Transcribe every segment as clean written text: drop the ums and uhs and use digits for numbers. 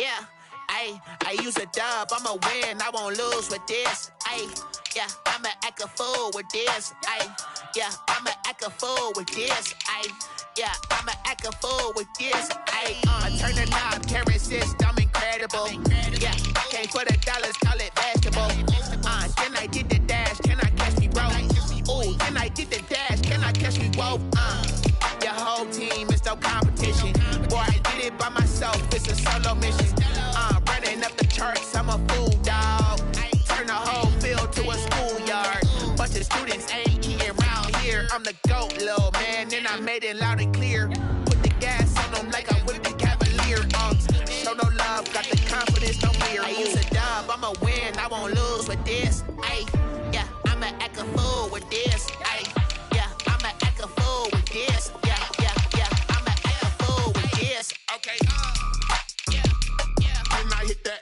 Yeah, I use a dub, I'ma win, I won't lose with this. Yeah, I'ma act a fool with this. Yeah, I'ma act a fool with this. Yeah, I'ma act a fool with this. I turn the knob, can't resist, I'm incredible. Yeah, came for the dollars, call it vegetable. Then I did the dash, can I catch me, bro? Ooh, then I did the dash, can I catch me, whoa? Your whole team is no competition. Boy, I did it by myself, it's a solo mission. Running up the charts, I'm a fool, dog. Turn the whole field to a schoolyard. Bunch of students ain't eating around here. I'm the GOAT, little man, and I made it loud and clear. Put the gas on them like I whipped the Cavalier. Show no love, got the confidence, no fear. I use a dub, I'ma win, I won't lose with this. Yeah, I'ma act a fool with this. Yeah, I'ma act a fool with this. Yeah, I'ma act a fool with this. Okay, when I hit that.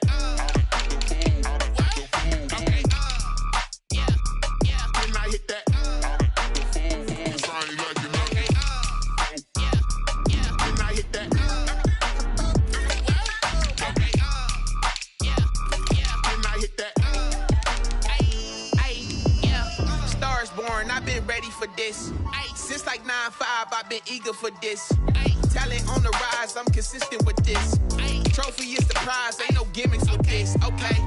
I've been ready for this. Since like 9-5, I've been eager for this. Talent on the rise, I'm consistent with this. Trophy is the prize, ain't no gimmicks with this. Okay,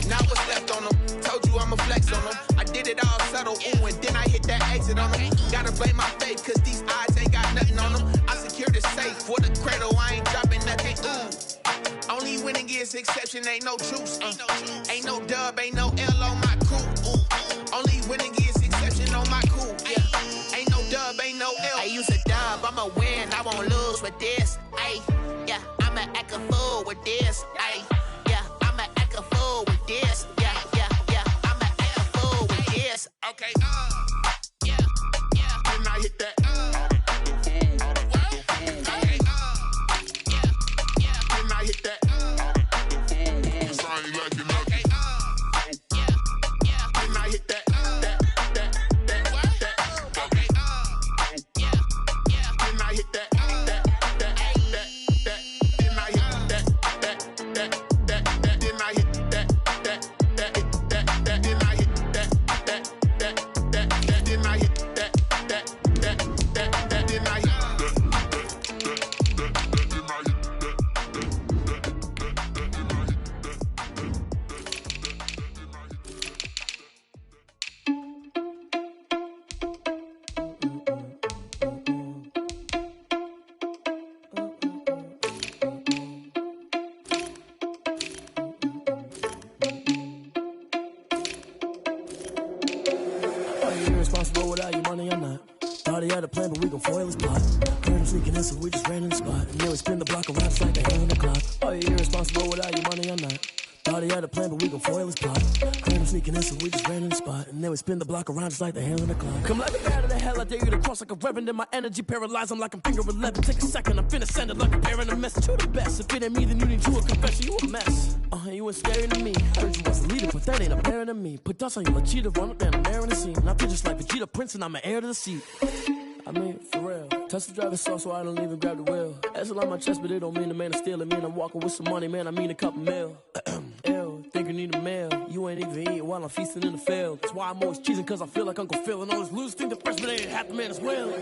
now what's left on them? Told you I'ma flex on them. I did it all subtle, ooh, and then I hit that exit on them. Gotta blame my faith, cause these eyes ain't got nothing on them. I secured the safe for the cradle, I ain't dropping nothing. Only winning is exception, ain't no truce. Ain't no dub, ain't no L on my crew. Only winning is exception on my cool. Yeah, ain't no dub, ain't no L. I use a dub, I'ma win, I won't lose with this. Yeah, I'ma act a fool with this. Yeah, I'ma act a fool with this. Yeah, I'ma act a fool with this. Okay, when I hit that. When I hit that. Irresponsible without your money, I'm not. Thought he had a plan, but we gon' foil his plot. Heard him sneaking in, so we just ran in the spot. And then we spin the block around just like the hell in the clock. Oh, you're irresponsible without your money, I'm not. Thought he had a plan, but we gon' foil his plot. Heard him sneaking in, so we just ran in the spot. And then we spin the block around just like the hell in the clock. Come let me out of the hell, I dare you to cross like a reverend. And my energy paralyzed, I'm like I'm finger 11. Take a second, I'm finna send it like a parent, a message to the best. If it ain't me, then you need to a confession, you a mess. You ain't scary to me. Heard you was a leader, but that ain't apparent to me. Put dust on you, a cheater, run up there, I'm there in the scene. And I feel just like Vegeta Prince, and I'm an heir to the seat. I mean, for real. Touch the driver's sauce so I don't even grab the wheel. That's on my chest, but it don't mean the man is stealing. Mean I'm walking with some money, man, I mean a couple mil. Ew, think you need a meal. You ain't even eating while I'm feasting in the field. That's why I'm always cheesing, cause I feel like Uncle Phil. And all those losers think the freshman ain't half the man as well.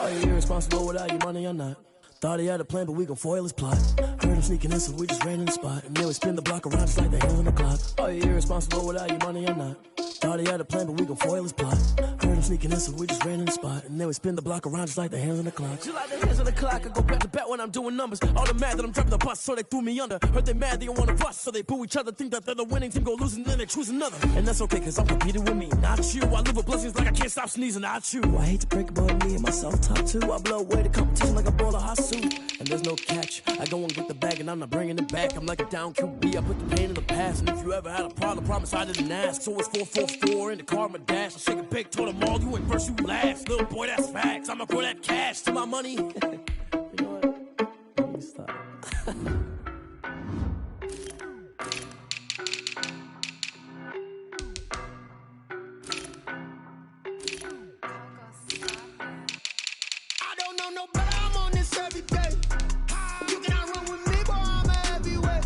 Are you irresponsible without your money or not? Thought he had a plan, but we gon' foil his plot. Heard him sneaking in, so we just ran in the spot. And then we spin the block around just like the hell in the clock. Are you irresponsible without your money or not? Thought he had a plan, but we gon' foil his plot. Heard him sneaking in, so we just ran in the spot. And then we spin the block around just like the hands on the clock. Just like the hands on the clock, I go back to back when I'm doing numbers. All the mad that I'm driving the bus, so they threw me under. Heard they mad, they don't wanna bust, so they boo each other. Think that they're the winning team, go losing, then they choose another. And that's okay, cause I'm competing with me, not you. I live with blessings like I can't stop sneezing, not you. I hate to break it, but me and myself top two. I blow away the competition like a bowl of hot soup. And there's no catch, I go and get the bag and I'm not bringing it back. I'm like a down QB, I put the pain in the past. And if you ever had a problem, promise I didn't ask. So it's 444 in the car, my dash. I shake a big, told them all, you ain't first, you last. Little boy, that's facts, I'ma throw that cash to my money. You know what, let me stop. I don't know no better, I'm on this every day. You cannot run with me, boy, I'm a heavyweight.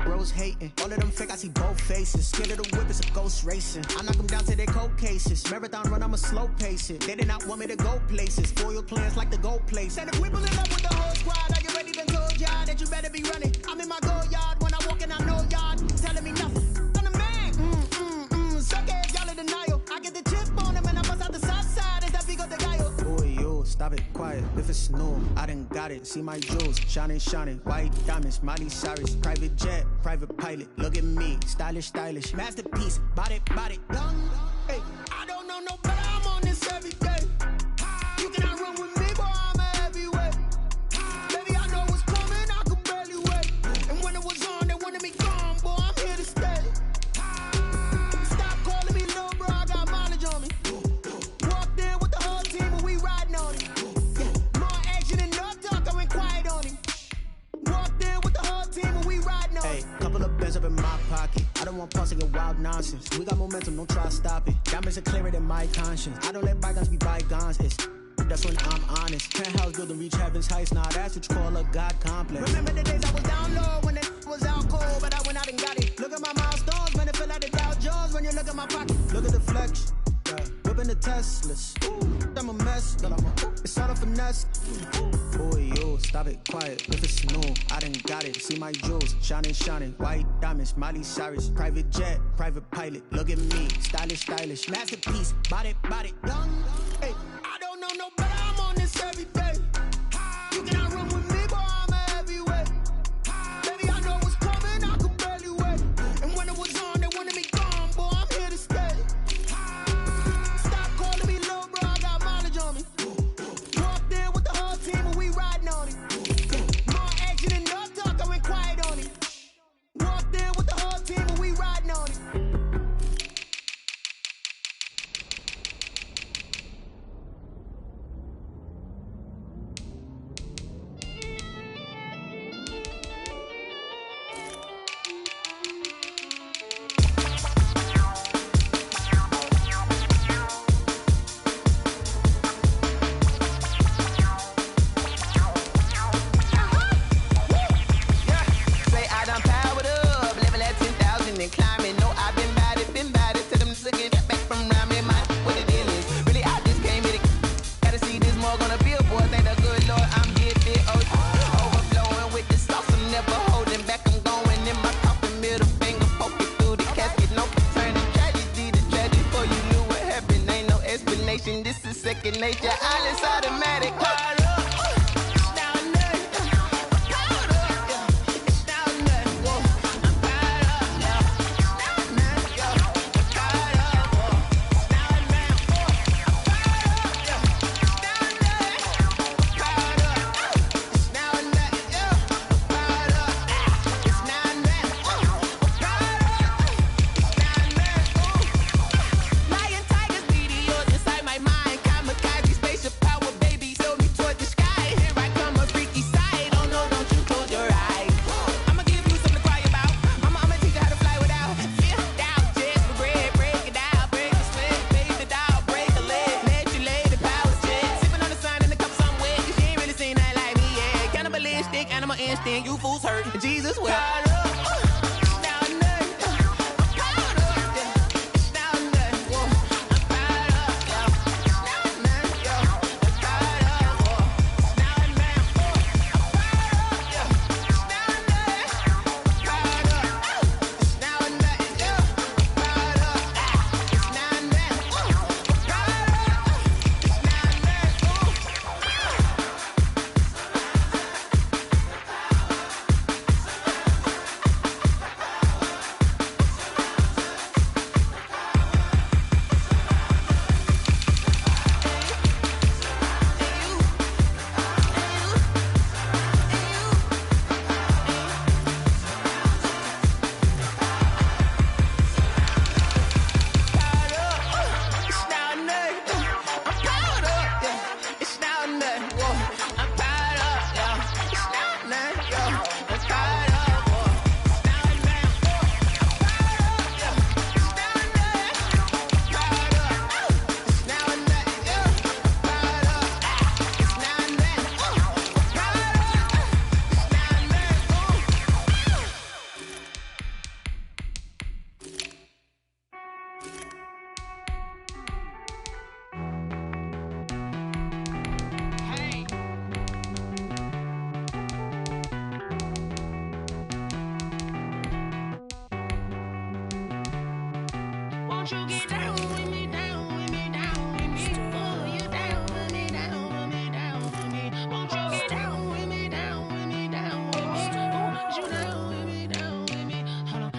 bros hating. All of them fake, I see both faces. Scared of the whip, it's a ghost racing. I knock them down to their cold cases. Marathon run, I'm a slow pace it. They did not want me to go places. Foil plans like the gold place. And if we pulling up with the whole squad, I already been told y'all that you better be running. I'm in my go yard. When I walk in, I know y'all telling me nothing. I'm the man. Suck ass, y'all in denial. I get the chip on them and I bust out the south side. Is that big of the guy? Boy, yo, stop it, quiet. If it's new, I done got it. See my jewels, shining, white diamonds, Miley Cyrus, private jet, private pilot. Look at me, stylish, masterpiece, body, young. Hey, I don't know no better. I'm on this every day. You cannot run with me, boy. I'm a heavyweight. Baby, I know what's coming. I could barely wait. And when it was on, they wanted me gone, boy. I'm here to stay. Stop calling me little bro. I got mileage on me. Walked in with the whole team, and we riding on it. More action and no talk. I went quiet on him. Walked in with the whole team and we riding on. Hey, couple of bands up in my pocket. I don't want pausing and wild nonsense. We got momentum, don't try to stop it. Diamonds are clearer than my conscience. I don't let bygones be bygones. That's when I'm honest. Penthouse building, reach heaven's heights. Nah, that's what you call a God complex. Remember the days I was down low when it was out cold, but I went out and got it. Look at my milestones, man, it feel like the Dow Jones when you look at my pocket. Look at the Fletch. Whipping the Teslas. I'm a mess, but it's all a finesse. Boy, yo, stop it, quiet. If it's new, I done got it. See my jewels, shining, white diamonds, Miley Cyrus, private jet, private pilot. Look at me, stylish, masterpiece, body, young. Hey, I don't know no better. I'm on this every day. You cannot run with me, boy. I'm a heavyweight. Baby, I know what's coming. I could barely wait. And when it was on, they wanted me gone, boy. I'm here to stay. Stop calling me little bro. I got mileage on me. Walked in with the whole team and we riding on it. More action and no talk. I went quiet on it. Walked in with the whole team and we riding on it. This is second nature, all is automatic. You fools hurt. Jesus will. Won't you get down with me, down with me, down with me? Oh, you down with me, down with me, down with me. Won't you get down with me, down with me, down with me? Oh, you down with me, down with me? Hold on.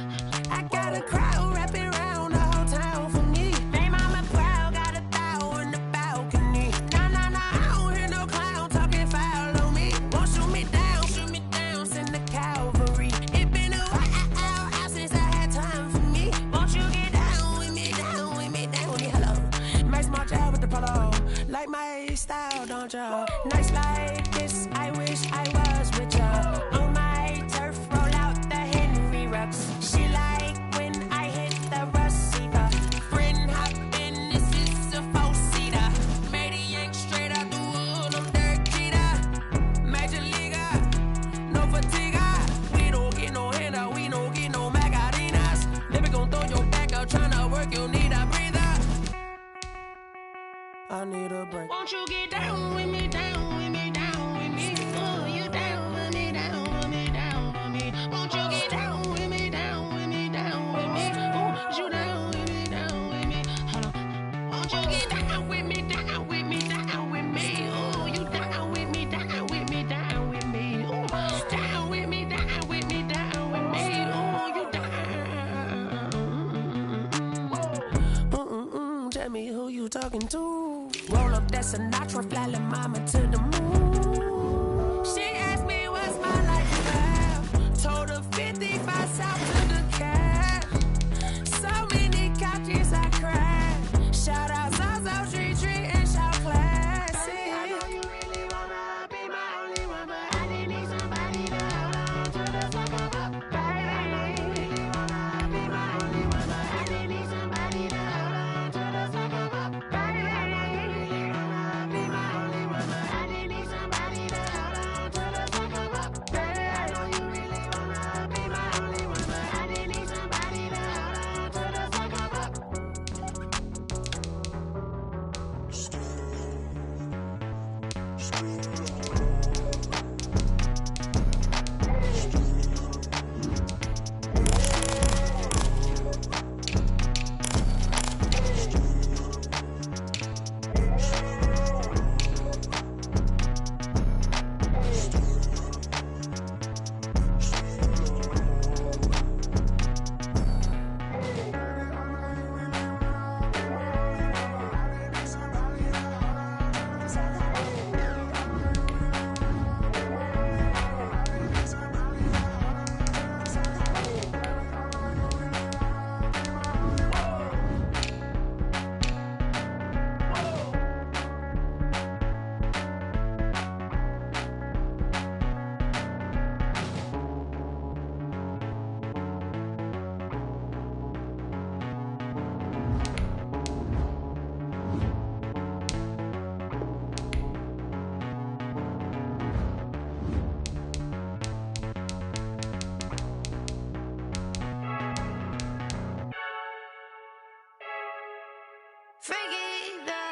I got a crowd wrapping around the whole town for me. Hey, mama proud, got a thou in the balcony. Nah, nah, nah, I don't hear no clown talking foul on me. Won't shoot me down, send the cavalry. It been a while since I had time for me. Won't you get down with me, down with me, down with me? Hello, Max March out with the polo. Like my style, don't ya? Nights like this, I wish I was with ya. On my turf, roll out the Henry Rux. She like when I hit the receiver. Friend hop in, this is a four-seater. Made a yank straight out the wood, I'm Derek Jeter. Major leaguer, no fatigue. We don't get no handout, we don't get no Magarinas. Never gon' throw your back out, tryna work, you need a breather. I need a break. Won't you get down with me, down with me, down with me? Oh, you down with me, down with me, down with me. Won't you get down with me, down with me, down with me? Oh, you down with me, down with me? Hold on. Won't you get down with me, down with me, down with me? Oh, you down with me, down with me, down with me? Oh, down with me, down with me, down with me? Oh, you down. Tell me who you talking to. Roll up that Sinatra, fly la mama to the moon. She asked me what's my life about. Told her 55 south to the cat. So many couches I cried. Shout out South Street and shout classic. I know you really wanna be my only one, but I didn't need somebody to hold on to the fuck up, baby. I know you really wanna be my only one, but I didn't need somebody to hold on to the fuck up, baby.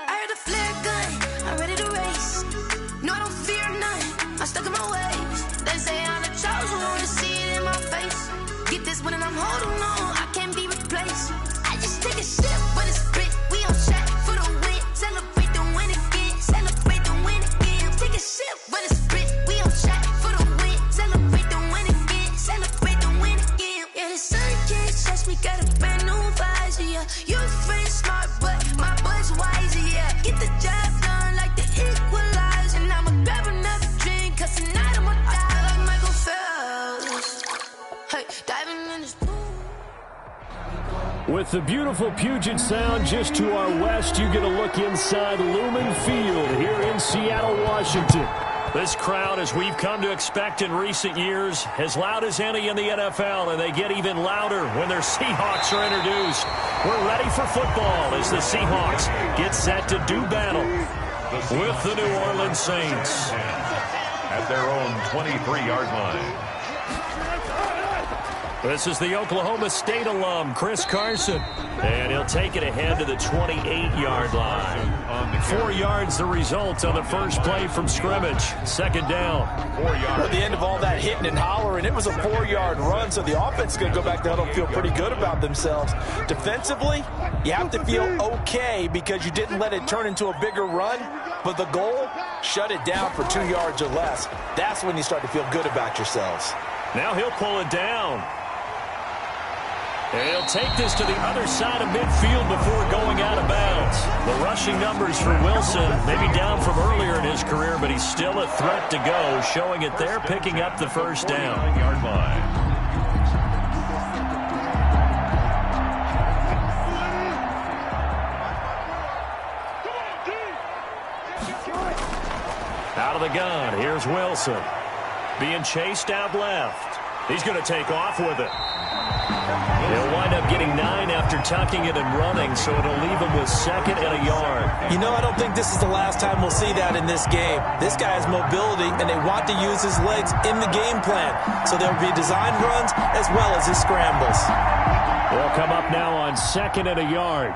I heard the flare gun, I'm ready to race. No, I don't fear none, I'm stuck in my ways. They say I'm the chosen one, see it in my face. Get this one and I'm holding on, I can't be replaced. I just take a sip when it's split, we on track for the win. Celebrate the win again, celebrate the win again. Take a sip when it's split, we on track for the win. Celebrate the win again, celebrate the win again. Yeah, the sun can't touch me, got a brand new visor, yeah. You're friend smart, but my bud's wiser, yeah. Get the job done like the equalizer. And I'ma grab another drink, cause tonight I'ma die like Michael Phelps. Hey, diving in this pool. With the beautiful Puget Sound just to our west, you get a look inside Lumen Field here in Seattle, Washington. This crowd, as we've come to expect in recent years, as loud as any in the NFL, and they get even louder when their Seahawks are introduced. We're ready for football as the Seahawks get set to do battle with the New Orleans Saints. At their own 23-yard line. This is the Oklahoma State alum, Chris Carson. And he'll take it ahead to the 28-yard line. 4 yards the result on the first play from scrimmage. Second down. 4 yards. At the end of all that hitting and hollering, it was a 4-yard run, so the offense is going to go back to huddle and feel pretty good about themselves. Defensively, you have to feel okay because you didn't let it turn into a bigger run, but the goal, shut it down for 2 yards or less. That's when you start to feel good about yourselves. Now he'll pull it down. And he'll take this to the other side of midfield before going out of bounds. The rushing numbers for Wilson, maybe down from earlier in his career, but he's still a threat to go, showing it there, picking up the first down. 9-yard line. Out of the gun, here's Wilson. Being chased out left. He's going to take off with it. He'll wind up getting 9 after tucking it and running, so it'll leave him with 2nd and a yard. You know, I don't think this is the last time we'll see that in this game. This guy has mobility, and they want to use his legs in the game plan. So there will be design runs as well as his scrambles. They'll come up now on 2nd and a yard.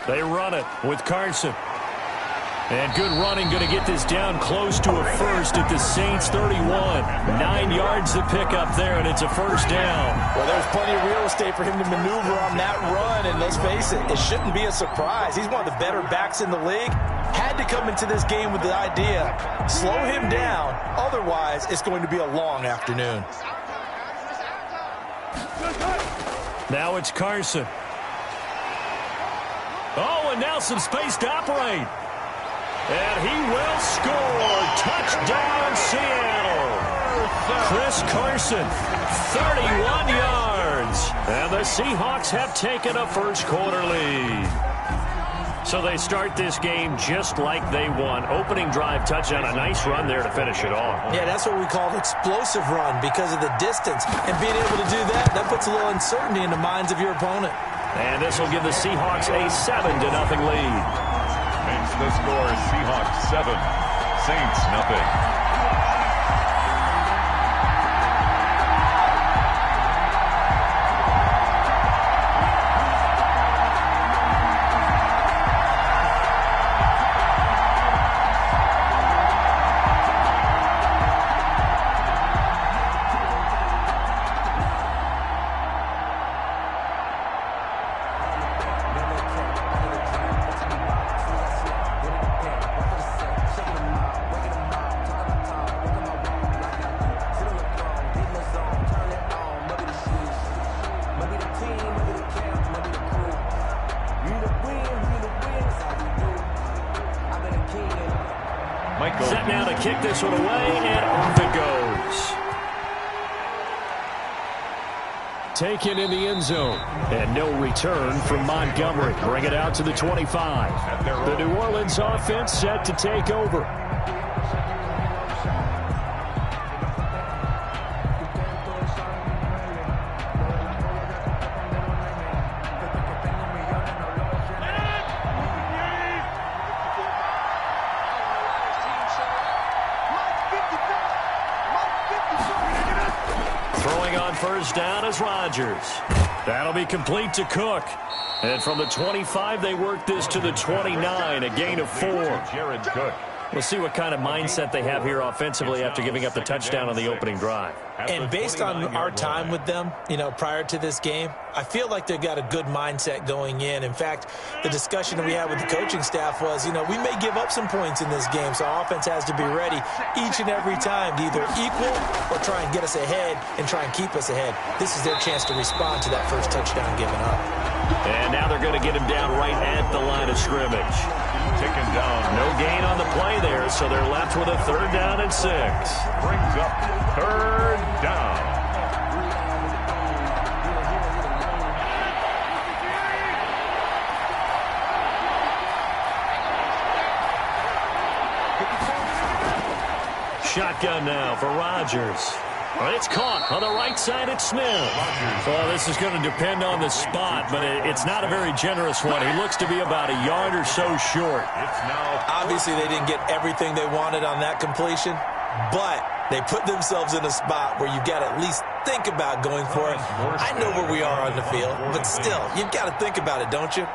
They run it with Carson. And good running, going to get this down close to a first at the Saints 31. 9 yards to pick up there, and it's a first down. Well, there's plenty of real estate for him to maneuver on that run, and let's face it, it shouldn't be a surprise. He's one of the better backs in the league. Had to come into this game with the idea, slow him down, otherwise it's going to be a long afternoon. Now it's Carson. Oh, and now some space to operate. And he will score. Touchdown, Seattle. Chris Carson, 31 yards. And the Seahawks have taken a first-quarter lead. So they start this game just like they won. Opening drive touchdown, a nice run there to finish it off. Yeah, that's what we call an explosive run because of the distance. And being able to do that, that puts a little uncertainty in the minds of your opponent. And this will give the Seahawks a 7-0 lead. Makes the score Seahawks 7, Saints nothing. Set now to kick this one away, and off it goes. Taken in the end zone. And no return from Montgomery. Bring it out to the 25. The New Orleans offense set to take over. First down is Rodgers. That'll be complete to Cook. And from the 25, they work this to the 29, a gain of 4. Jared Cook. We'll see what kind of mindset they have here offensively after giving up the touchdown on the opening drive. And based on our time with them, you know, prior to this game, I feel like they've got a good mindset going in. In fact, the discussion that we had with the coaching staff was, you know, we may give up some points in this game, so our offense has to be ready each and every time to either equal or try and get us ahead and try and keep us ahead. This is their chance to respond to that first touchdown given up. And now they're going to get him down right at the line of scrimmage. Taken down. No gain on the play there, so they're left with a 3rd down and 6. Brings up 3rd down. Shotgun now for Rodgers. It's caught on the right side. It's Smith. Well, this is going to depend on the spot, but it's not a very generous one. He looks to be about a yard or so short. Obviously, they didn't get everything they wanted on that completion, but they put themselves in a spot where you've got to at least think about going for it. I know where we are on the field, but still, you've got to think about it, don't you?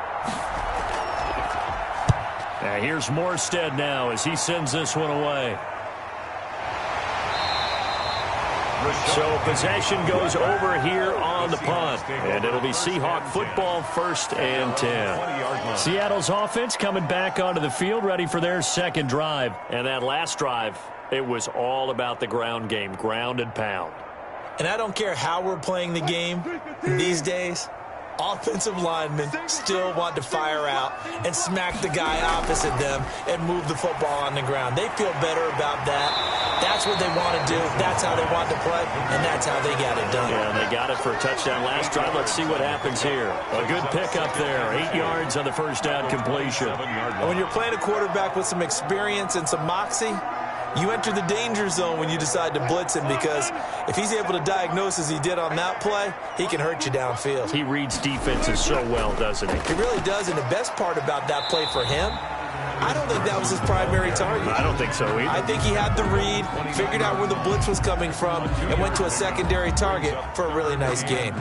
Here's Morstead now as he sends this one away. So possession goes over here on the punt, and it'll be Seahawk football, 1st and 10. Seattle's offense coming back onto the field, ready for their second drive. And that last drive, it was all about the ground game, ground and pound. And I don't care how we're playing the game these days, offensive linemen still want to fire out and smack the guy opposite them and move the football on the ground. They feel better about that. That's what they want to do. That's how they want to play, and that's how they got it done. Yeah, and they got it for a touchdown last drive. Let's see what happens here. A good pickup there. 8 yards on the first down completion. And when you're playing a quarterback with some experience and some moxie, you enter the danger zone when you decide to blitz him, because if he's able to diagnose as he did on that play, he can hurt you downfield. He reads defenses so well, doesn't he? He really does, and the best part about that play for him, I don't think that was his primary target. I don't think so either. I think he had the read, figured out where the blitz was coming from, and went to a secondary target for a really nice gain.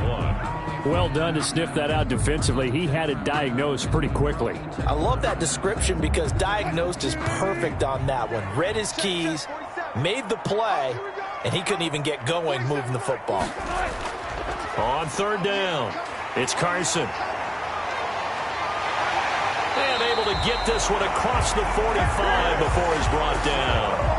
Well done to sniff that out defensively. He had it diagnosed pretty quickly. I love that description because diagnosed is perfect on that one. Read his keys, made the play, and he couldn't even get going moving the football. On 3rd down, it's Carson. And able to get this one across the 45 before he's brought down.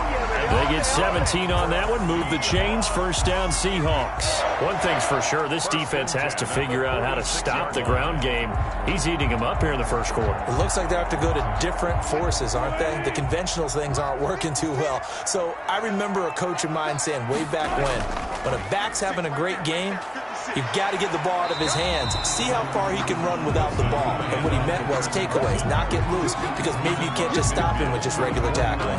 They get 17 on that one, move the chains, 1st down Seahawks. One thing's for sure, this defense has to figure out how to stop the ground game. He's eating them up here in the first quarter. It looks like they have to go to different forces, aren't they? The conventional things aren't working too well. So I remember a coach of mine saying way back when a back's having a great game, you've got to get the ball out of his hands. See how far he can run without the ball. And what he meant was takeaways, not get loose, because maybe you can't just stop him with just regular tackling.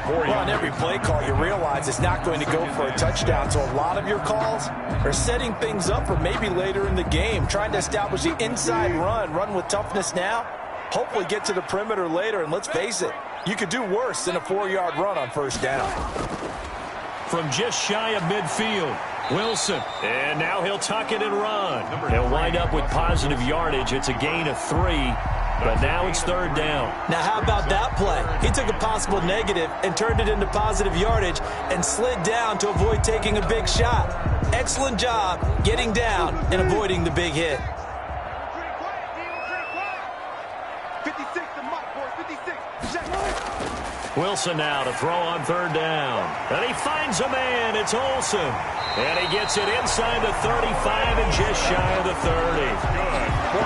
Well, on every play call, you realize it's not going to go for a touchdown. So a lot of your calls are setting things up for maybe later in the game, trying to establish the inside run with toughness now, hopefully get to the perimeter later. And let's face it, you could do worse than a 4-yard run on 1st down. From just shy of midfield, Wilson. And now he'll tuck it and run. He'll wind up with positive yardage. It's a gain of 3. But now it's 3rd down. Now, how about that play? He took a possible negative and turned it into positive yardage and slid down to avoid taking a big shot. Excellent job getting down and avoiding the big hit. Wilson now to throw on 3rd down. And he finds a man. It's Olsen. And he gets it inside the 35 and just shy of the 30.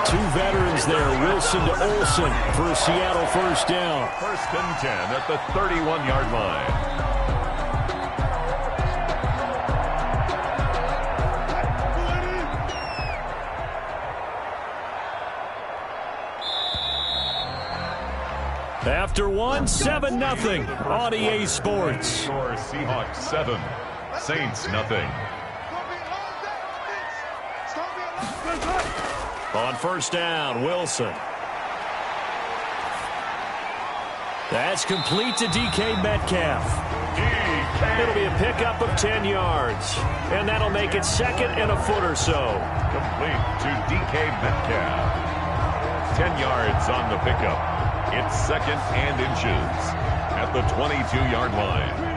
Two veterans there, Wilson to Olsen for a Seattle 1st down. 1st and 10 at the 31-yard line. After one, 7-0 on EA Sports. Score Seahawks 7, Saints nothing. On 1st down, Wilson. That's complete to DK Metcalf. It'll be a pickup of 10 yards. And that'll make it 2nd and a foot or so. Complete to DK Metcalf. 10 yards on the pickup. It's 2nd and inches at the 22-yard line.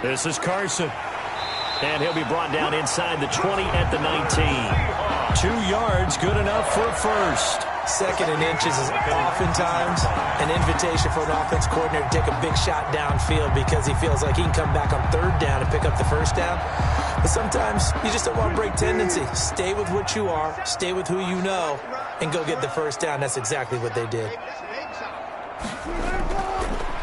This is Carson. And he'll be brought down inside the 20 at the 19. 2 yards, good enough for a first. 2nd and inches is oftentimes an invitation for an offense coordinator to take a big shot downfield because he feels like he can come back on 3rd down and pick up the 1st down. But sometimes you just don't want to break tendency. Stay with what you are, stay with who you know, and go get the 1st down. That's exactly what they did.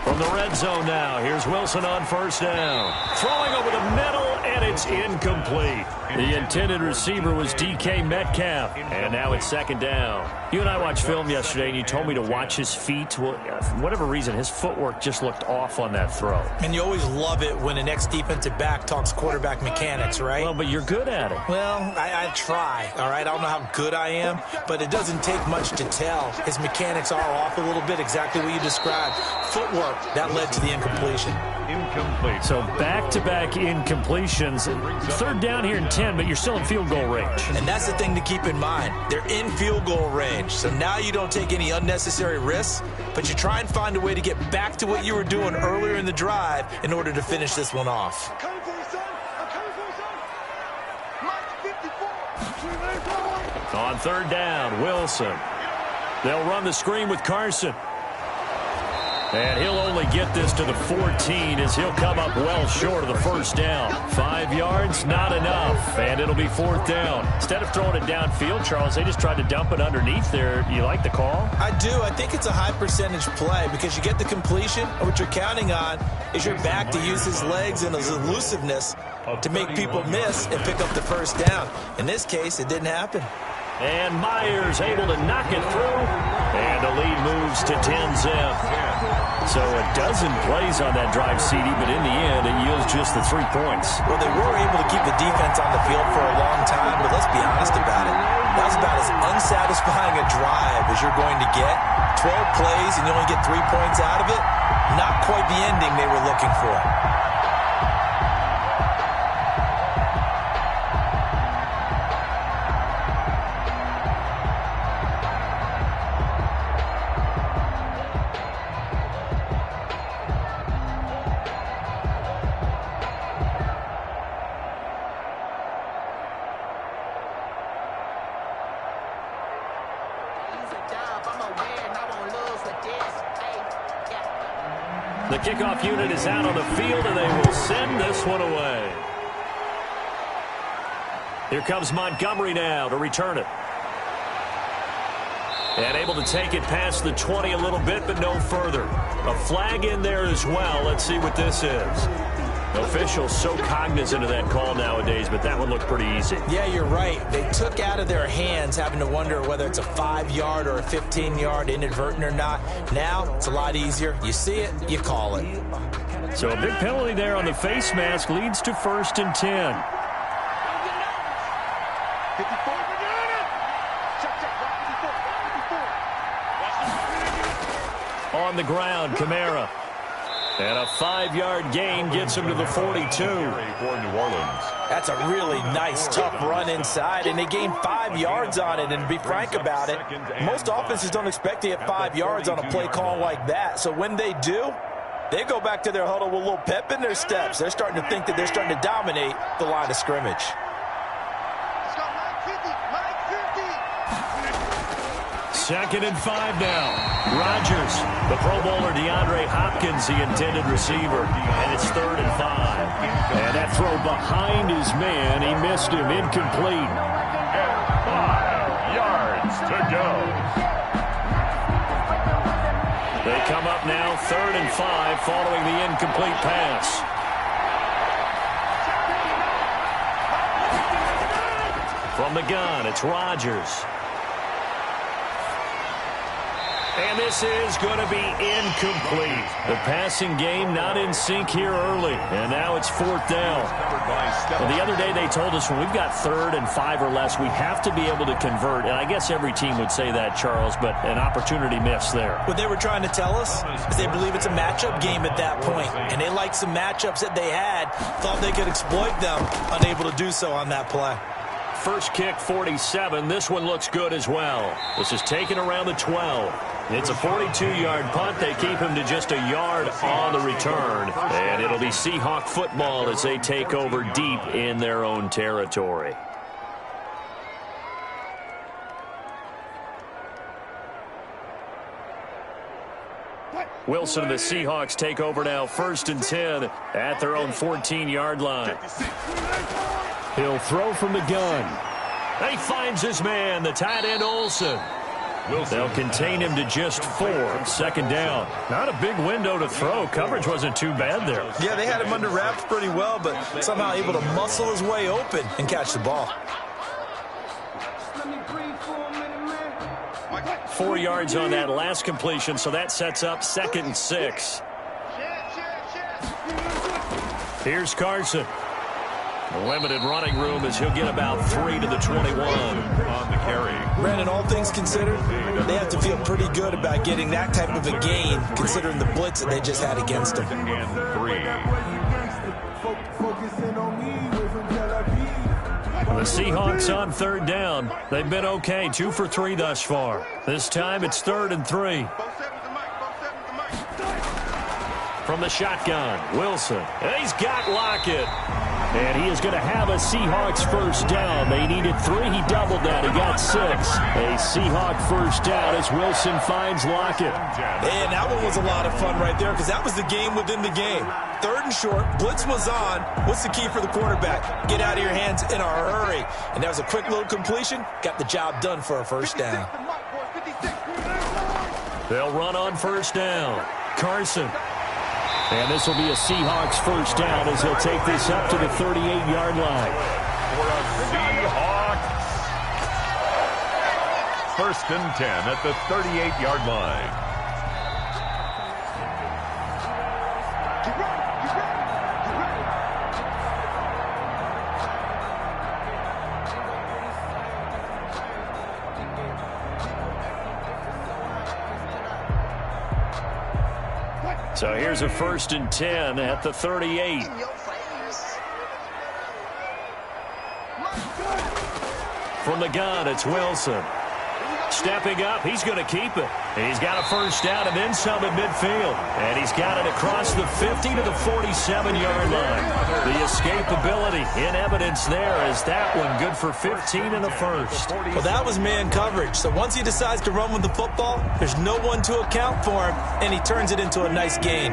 From the red zone now, here's Wilson on 1st down. Throwing over the middle, and it's incomplete. The intended receiver was DK Metcalf, and now it's second down. You and I watched film yesterday, and you told me to watch his feet. Well, for whatever reason, his footwork just looked off on that throw. And you always love it when an ex-defensive back talks quarterback mechanics, right? Well, but you're good at it. Well, I try, all right? I don't know how good I am, but it doesn't take much to tell. His mechanics are off a little bit, exactly what you described. Footwork, that led to the incompletion. Incomplete. So back-to-back incompletions. Third down here in 10, but you're still in field goal range. And that's the thing to keep in mind. They're in field goal range. So now you don't take any unnecessary risks, but you try and find a way to get back to what you were doing earlier in the drive in order to finish this one off. On third down, Wilson. They'll run the screen with Carson. And he'll only get this to the 14 as he'll come up well short of the first down. 5 yards, not enough, and it'll be fourth down. Instead of throwing it downfield, Charles, they just tried to dump it underneath there. You like the call? I do. I think it's a high percentage play because you get the completion, and what you're counting on is your back to use his legs and his elusiveness to make people miss and pick up the first down. In this case, it didn't happen. And Myers able to knock it through, and the lead moves to 10-zip. So a dozen plays on that drive, CD, but in the end, it yields just the 3 points. Well, they were able to keep the defense on the field for a long time, but let's be honest about it. That was about as unsatisfying a drive as you're going to get. 12 plays, and you only get 3 points out of it. Not quite the ending they were looking for. The kickoff unit is out on the field, and they will send this one away. Here comes Montgomery now to return it. And able to take it past the 20 a little bit, but no further. A flag in there as well. Let's see what this is. Officials so cognizant of that call nowadays, but that one looked pretty easy. Yeah, you're right. They took out of their hands having to wonder whether it's a 5-yard or a 15-yard, inadvertent or not. Now, it's a lot easier. You see it, you call it. So a big penalty there on the face mask leads to 1st and 10. On the ground, Kamara. And a 5-yard gain gets him to the 42. For New Orleans. That's a really nice, tough run inside, and they gained 5 yards on it. And to be frank about it, most offenses don't expect to get 5 yards on a play call like that. So when they do, they go back to their huddle with a little pep in their steps. They're starting to think that they're starting to dominate the line of scrimmage. Second and 5 now. Rodgers, the Pro Bowler DeAndre Hopkins, the intended receiver. And it's 3rd and 5. And that throw behind his man, he missed him, incomplete. And 5 yards to go. They come up now 3rd and 5 following the incomplete pass. From the gun, it's Rodgers. And this is going to be incomplete. The passing game not in sync here early. And now it's 4th down. Well, the other day they told us when we've got 3rd and 5 or less, we have to be able to convert. And I guess every team would say that, Charles, but an opportunity missed there. What they were trying to tell us is they believe it's a matchup game at that point. And they liked some matchups that they had, thought they could exploit them, unable to do so on that play. First kick, 47. This one looks good as well. This is taken around the 12. It's a 42-yard punt. They keep him to just a yard on the return. And it'll be Seahawk football as they take over deep in their own territory. Wilson and the Seahawks take over now, 1st and 10 at their own 14-yard line. He'll throw from the gun. He finds his man, the tight end Olsen. They'll contain him to just 4. 2nd down. Not a big window to throw. Coverage wasn't too bad there. Yeah, they had him under wraps pretty well, but somehow able to muscle his way open and catch the ball. 4 yards on that last completion, so that sets up 2nd and 6. Here's Carson. Limited running room as he'll get about 3 to the 21 on the carry. Brandon, all things considered, they have to feel pretty good about getting that type of a gain, considering the blitz that they just had against them. And 3. The Seahawks on 3rd down. They've been okay, 2 for 3 thus far. This time it's 3rd and 3. From the shotgun, Wilson. And he's got Lockett. And he is going to have a Seahawks 1st down. They needed 3. He doubled that. He got 6. A Seahawk 1st down as Wilson finds Lockett. And that one was a lot of fun right there because that was the game within the game. 3rd and short. Blitz was on. What's the key for the quarterback? Get out of your hands in a hurry. And that was a quick little completion. Got the job done for a 1st down. They'll run on 1st down. Carson. And this will be a Seahawks 1st down as he'll take this up to the 38-yard line. For a Seahawks 1st and 10 at the 38-yard line. So here's a 1st and 10 at the 38. From the gun, it's Wilson. Stepping up, he's going to keep it. He's got a 1st down and then some at midfield. And he's got it across the 50 to the 47-yard line. The escapability in evidence there as that one good for 15 and a 1st. Well, that was man coverage. So once he decides to run with the football, there's no one to account for him, and he turns it into a nice gain.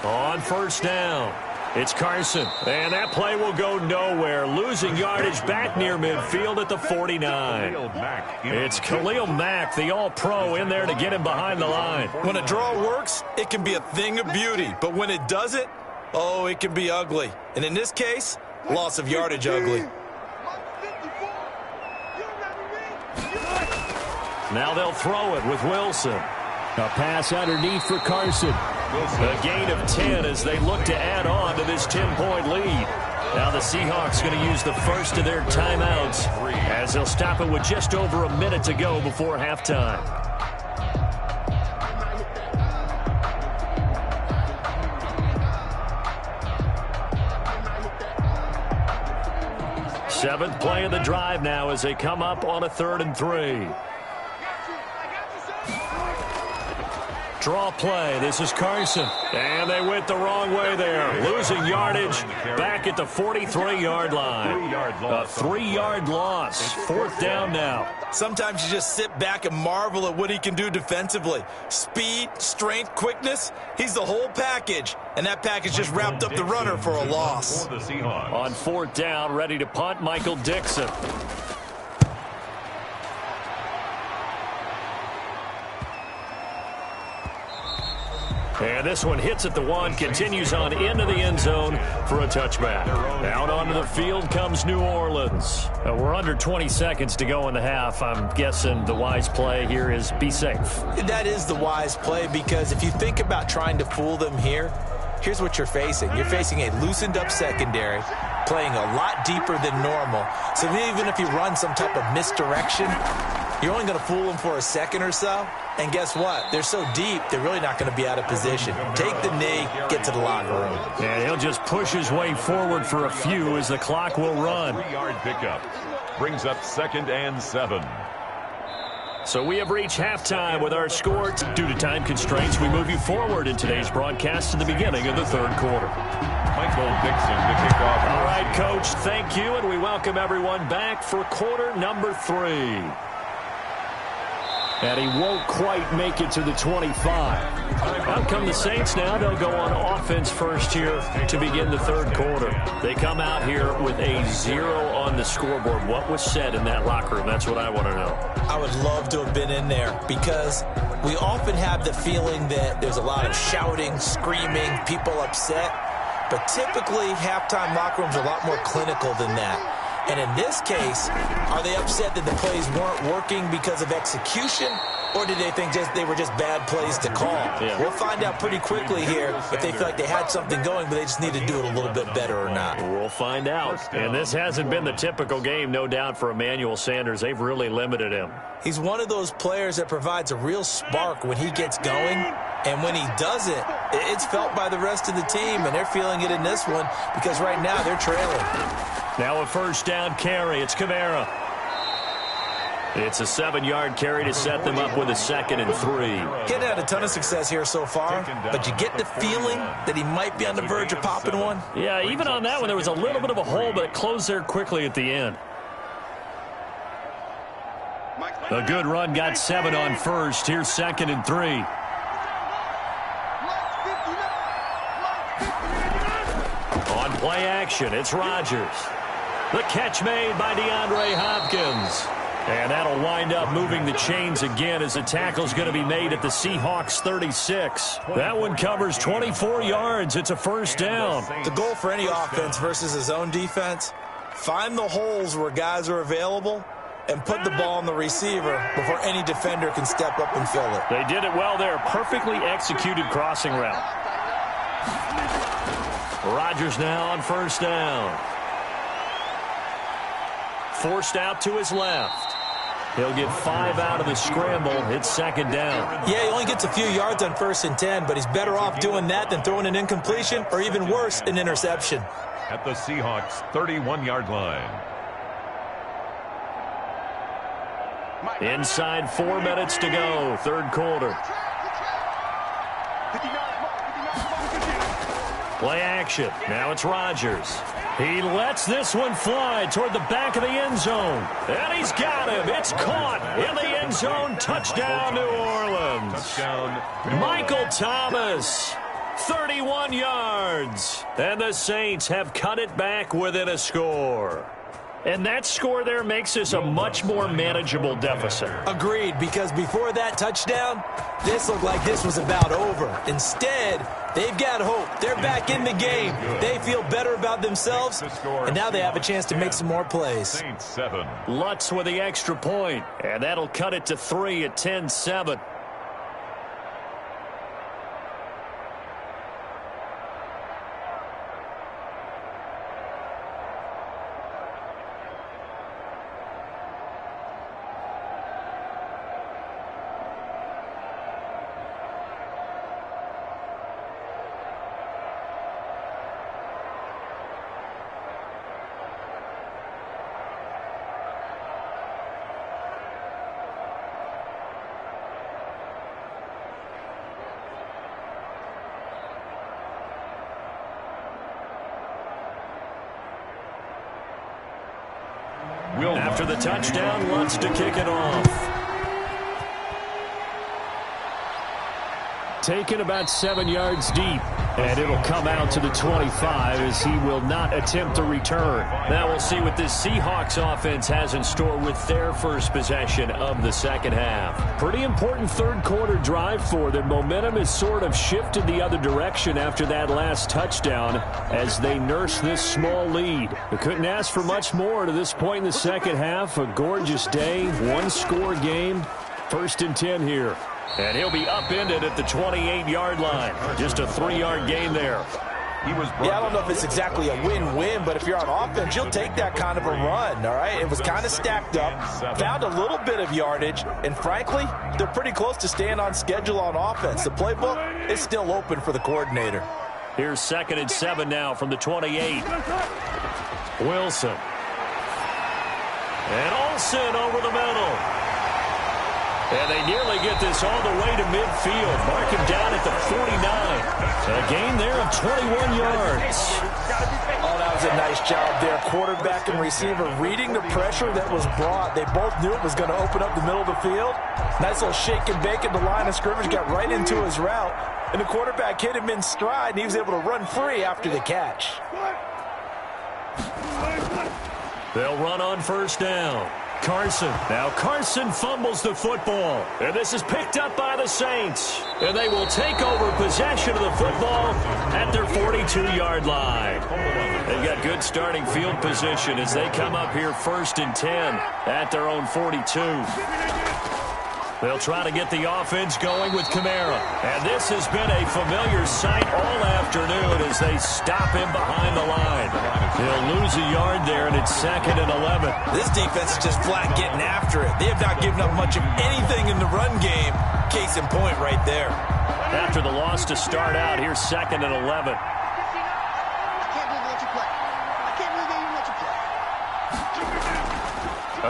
On 1st down. It's Carson, and that play will go nowhere. Losing yardage back near midfield at the 49. It's Khalil Mack, the all-pro, in there to get him behind the line. When a draw works, it can be a thing of beauty. But when it doesn't, oh, it can be ugly. And in this case, loss of yardage ugly. Now they'll throw it with Wilson. A pass underneath for Carson. A gain of 10 as they look to add on to this 10-point lead. Now the Seahawks going to use the first of their timeouts as they'll stop it with just over a minute to go before halftime. Seventh play of the drive now as they come up on a 3rd and 3. Draw play. This is Carson. And they went the wrong way there. Losing yardage back at the 43-yard line. A 3-yard loss. 4th down now. Sometimes you just sit back and marvel at what he can do defensively. Speed, strength, quickness. He's the whole package. And that package just wrapped up the runner for a loss. On 4th down, ready to punt, Michael Dixon. And this one hits at the 1, continues on into the end zone for a touchback. Out onto the field comes New Orleans. We're under 20 seconds to go in the half. I'm guessing the wise play here is be safe. That is the wise play because if you think about trying to fool them here, here's what you're facing. You're facing a loosened up secondary, playing a lot deeper than normal. So even if you run some type of misdirection, you're only going to fool them for a second or so. And guess what? They're so deep, they're really not going to be out of position. Take the knee, get to the locker room. And he'll just push his way forward for a few as the clock will run. 3-yard pickup brings up 2nd and 7. So we have reached halftime with our score. Due to time constraints, we move you forward in today's broadcast to the beginning of the 3rd quarter. Michael Dixon to kick off. All right, Coach, thank you, and we welcome everyone back for quarter number 3. And he won't quite make it to the 25. Out come the Saints now. They'll go on offense first here to begin the third quarter. They come out here with a 0 on the scoreboard. What was said in that locker room? That's what I want to know. I would love to have been in there because we often have the feeling that there's a lot of shouting, screaming, people upset. But typically, halftime locker rooms are a lot more clinical than that. And in this case, are they upset that the plays weren't working because of execution, or did they think they were just bad plays to call? Yeah. We'll find out pretty quickly here if they feel like they had something going, but they just need to do it a little bit better or not. We'll find out. And this hasn't been the typical game, no doubt, for Emmanuel Sanders. They've really limited him. He's one of those players that provides a real spark when he gets going, and when he doesn't, it's felt by the rest of the team, and they're feeling it in this one because right now they're trailing. Now a first down carry. It's Kamara. It's a 7-yard carry to set them up with a 2nd and 3. He hadn't had a ton of success here so far, but you get the feeling that he might be on the verge of popping one. Yeah, even on that one, there was a little bit of a hole, but it closed there quickly at the end. A good run got 7 on first. Here's 2nd and 3. On play action, it's Rodgers. The catch made by DeAndre Hopkins. And that'll wind up moving the chains again as the tackle's going to be made at the Seahawks 36. That one covers 24 yards. It's a first down. The goal for any offense versus his own defense, find the holes where guys are available and put the ball on the receiver before any defender can step up and fill it. They did it well there. Perfectly executed crossing route. Rodgers now on first down. Forced out to his left. He'll get 5 out of the scramble. It's 2nd down. Yeah, he only gets a few yards on 1st and 10, but he's better off doing that than throwing an incompletion or even worse, an interception. At the Seahawks 31-yard line. Inside 4 minutes to go, third quarter. Play action. Now it's Rodgers. He lets this one fly toward the back of the end zone. And he's got him. It's caught in the end zone. Touchdown, New Orleans. Touchdown, Michael Thomas, 31 yards. And the Saints have cut it back within a score. And that score there makes this a much more manageable deficit. Agreed, because before that touchdown, this looked like this was about over. Instead, they've got hope. They're back in the game. They feel better about themselves, and now they have a chance to make some more plays. Saints 7. Lutz with the extra point, and that'll cut it to 3 at 10-7. After the touchdown, Lutz to kick it off. Taken about 7 yards deep, and it'll come out to the 25 as he will not attempt to return. Now we'll see what this Seahawks offense has in store with their first possession of the second half. Pretty important third quarter drive for them. Momentum has sort of shifted the other direction after that last touchdown as they nurse this small lead. They couldn't ask for much more to this point in the second half. A gorgeous day, one-score game. 1st and 10 here. And he'll be upended at the 28-yard line. Just a 3-yard gain there. Yeah, I don't know if it's exactly a win-win, but if you're on offense, you'll take that kind of a run, all right? It was kind of stacked up, found a little bit of yardage, and frankly, they're pretty close to staying on schedule on offense. The playbook is still open for the coordinator. Here's 2nd and 7 now from the 28. Wilson. And Olsen over the middle. And they nearly get this all the way to midfield. Mark him down at the 49. A gain there of 21 yards. Oh, that was a nice job there. Quarterback and receiver reading the pressure that was brought. They both knew it was going to open up the middle of the field. Nice little shake and bake at the line of scrimmage. Got right into his route. And the quarterback hit him in stride, and he was able to run free after the catch. They'll run on first down. Carson. Now Carson fumbles the football. And this is picked up by the Saints. And they will take over possession of the football at their 42-yard line. They've got good starting field position as they come up here 1st and 10 at their own 42. They'll try to get the offense going with Kamara. And this has been a familiar sight all afternoon as they stop him behind the line. He'll lose a yard there, and it's 2nd and 11. This defense is just flat getting after it. They have not given up much of anything in the run game. Case in point right there. After the loss to start out, here's 2nd and 11.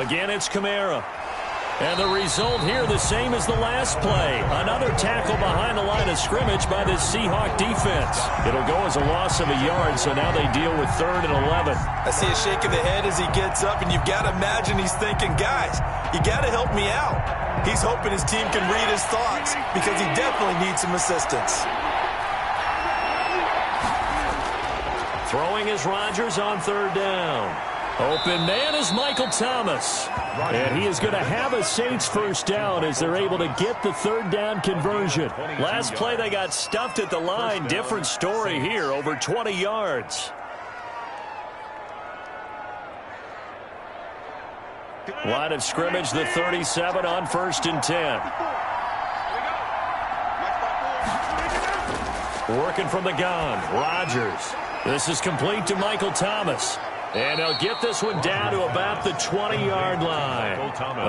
Again, it's Kamara. And the result here, the same as the last play. Another tackle behind the line of scrimmage by this Seahawk defense. It'll go as a loss of a yard, so now they deal with 3rd and 11. I see a shake of the head as he gets up, and you've got to imagine he's thinking, guys, you got to help me out. He's hoping his team can read his thoughts because he definitely needs some assistance. Throwing is Rodgers on 3rd down. Open man is Michael Thomas. And he is going to have a Saints first down as they're able to get the 3rd down conversion. Last play they got stuffed at the line. Different story here, over 20 yards. Line of scrimmage, the 37 on 1st and 10. Working from the gun, Rodgers. This is complete to Michael Thomas. And he'll get this one down to about the 20-yard line.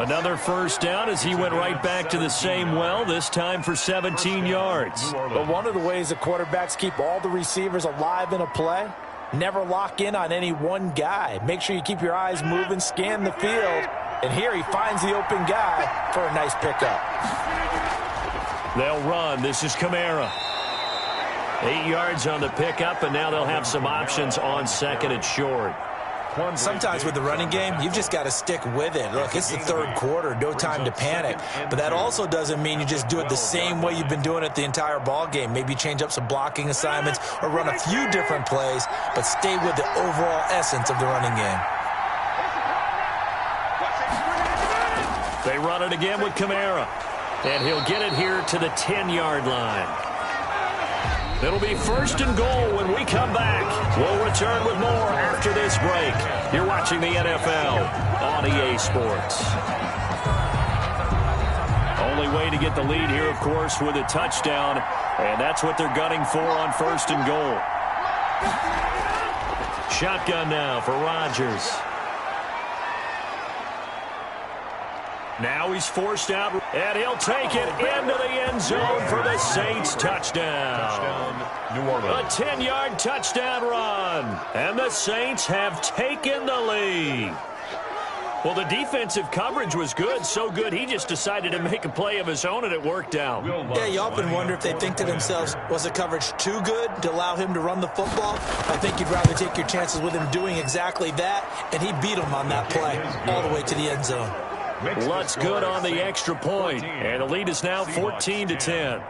Another first down as he went right back to the same well, this time for 17 yards. But one of the ways the quarterbacks keep all the receivers alive in a play, never lock in on any one guy. Make sure you keep your eyes moving, scan the field. And here he finds the open guy for a nice pickup. They'll run. This is Kamara. 8 yards on the pickup, and now they'll have some options on 2nd and short. Sometimes with the running game, you've just got to stick with it. Look, it's the 3rd quarter, no time to panic. But that also doesn't mean you just do it the same way you've been doing it the entire ball game. Maybe change up some blocking assignments or run a few different plays, but stay with the overall essence of the running game. They run it again with Kamara. And he'll get it here to the 10-yard line. It'll be 1st and goal when we come back. We'll return with more after this break. You're watching the NFL on EA Sports. Only way to get the lead here, of course, with a touchdown. And that's what they're gunning for on 1st and goal. Shotgun now for Rodgers. Now he's forced out, and he'll take it into the end zone for the Saints touchdown. New Orleans. A 10-yard touchdown run, and the Saints have taken the lead. Well, the defensive coverage was good, so good he just decided to make a play of his own, and it worked out. Yeah, you often wonder if they think to themselves, was the coverage too good to allow him to run the football? I think you'd rather take your chances with him doing exactly that, and he beat him on that play all the way to the end zone. Lutz good on the extra point, and the lead is now 14-10.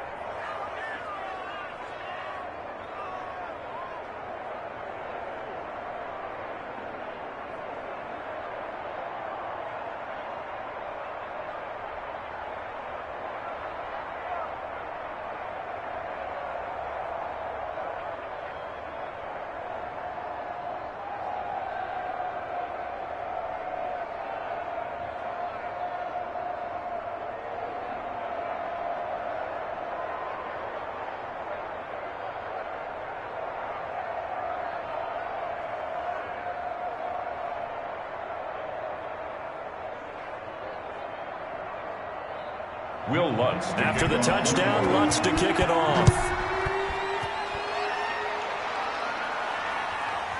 Will Lutz. After the touchdown, Lutz to kick it off.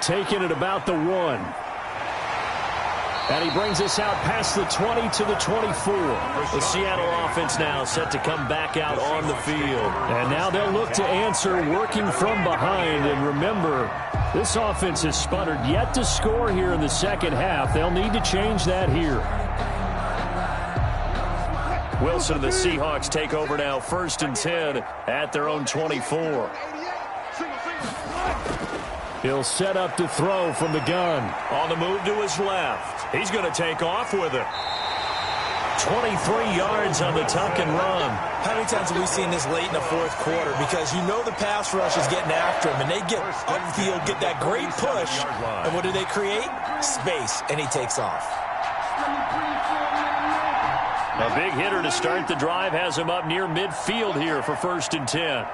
Taking it about the 1. And he brings us out past the 20 to the 24. The Seattle offense now set to come back out on the field. And now they'll look to answer working from behind. And remember, this offense has sputtered yet to score here in the second half. They'll need to change that here. Wilson and the Seahawks take over now, 1st and 10 at their own 24. He'll set up to throw from the gun. On the move to his left. He's going to take off with it. 23 yards on the tuck and run. How many times have we seen this late in the fourth quarter? Because you know the pass rush is getting after him, and they get upfield, get that great push, and what do they create? Space, and he takes off. A big hitter to start the drive has him up near midfield here for 1st and 10.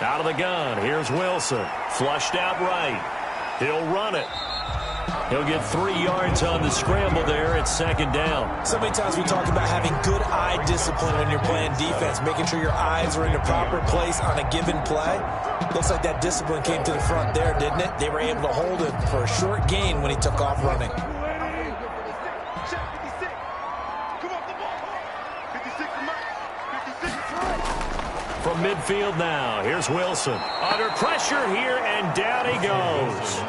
Out of the gun, here's Wilson. Flushed out right. He'll run it. He'll get 3 yards on the scramble there. It's 2nd down. So many times we talk about having good eye discipline when you're playing defense, making sure your eyes are in the proper place on a given play. Looks like that discipline came to the front there, didn't it? They were able to hold it for a short gain when he took off running. From midfield now, here's Wilson. Under pressure here, and down he goes.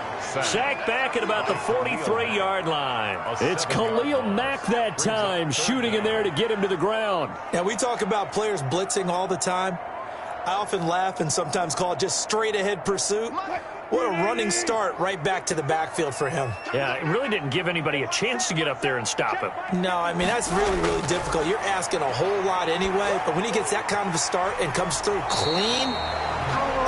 Sacked back at about the 43-yard line. It's Khalil Mack that time, shooting in there to get him to the ground. Now, we talk about players blitzing all the time. I often laugh and sometimes call it just straight-ahead pursuit. What a running start right back to the backfield for him. Yeah, it really didn't give anybody a chance to get up there and stop him. No, I mean, that's really, really difficult. You're asking a whole lot anyway, but when he gets that kind of a start and comes through clean,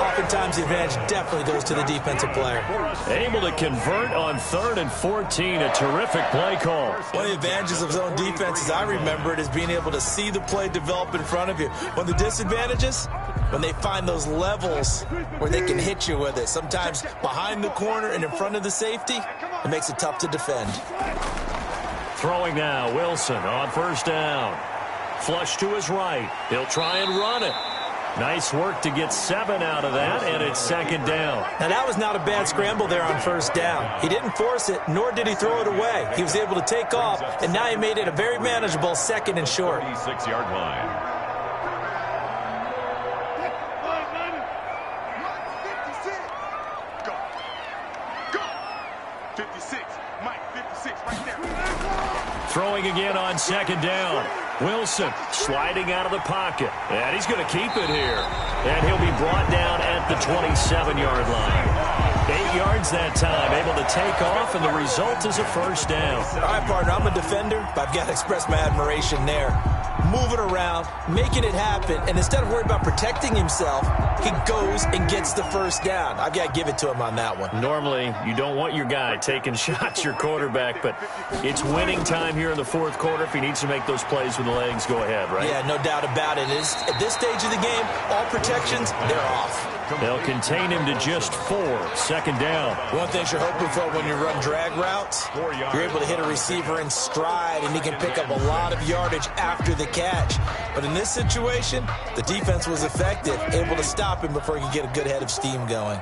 oftentimes the advantage definitely goes to the defensive player. Able to convert on 3rd and 14, a terrific play call. One of the advantages of zone defense, as I remember it, is being able to see the play develop in front of you. One of the disadvantages, when they find those levels where they can hit you with it. Sometimes behind the corner and in front of the safety, it makes it tough to defend. Throwing now, Wilson on 1st down. Flush to his right. He'll try and run it. Nice work to get 7 out of that, and it's 2nd down. Now, that was not a bad scramble there on 1st down. He didn't force it, nor did he throw it away. He was able to take off, and now he made it a very manageable 2nd and short. 36-yard line. Throwing again on 2nd down. Wilson sliding out of the pocket. And he's going to keep it here. And he'll be brought down at the 27-yard line. 8 yards that time, able to take off, and the result is a 1st down. All right, partner, I'm a defender, but I've got to express my admiration there. Moving around, making it happen, and instead of worrying about protecting himself, he goes and gets the 1st down. I've got to give it to him on that one. Normally, you don't want your guy taking shots, your quarterback, but it's winning time here in the 4th quarter. If he needs to make those plays with the legs, go ahead, right? Yeah, no doubt about it. At this stage of the game, all protections, they're off. They'll contain him to just 4. 2nd down. One thing you're hoping for when you run drag routes, you're able to hit a receiver in stride, and he can pick up a lot of yardage after the catch. But in this situation, the defense was effective, able to stop him before he could get a good head of steam going.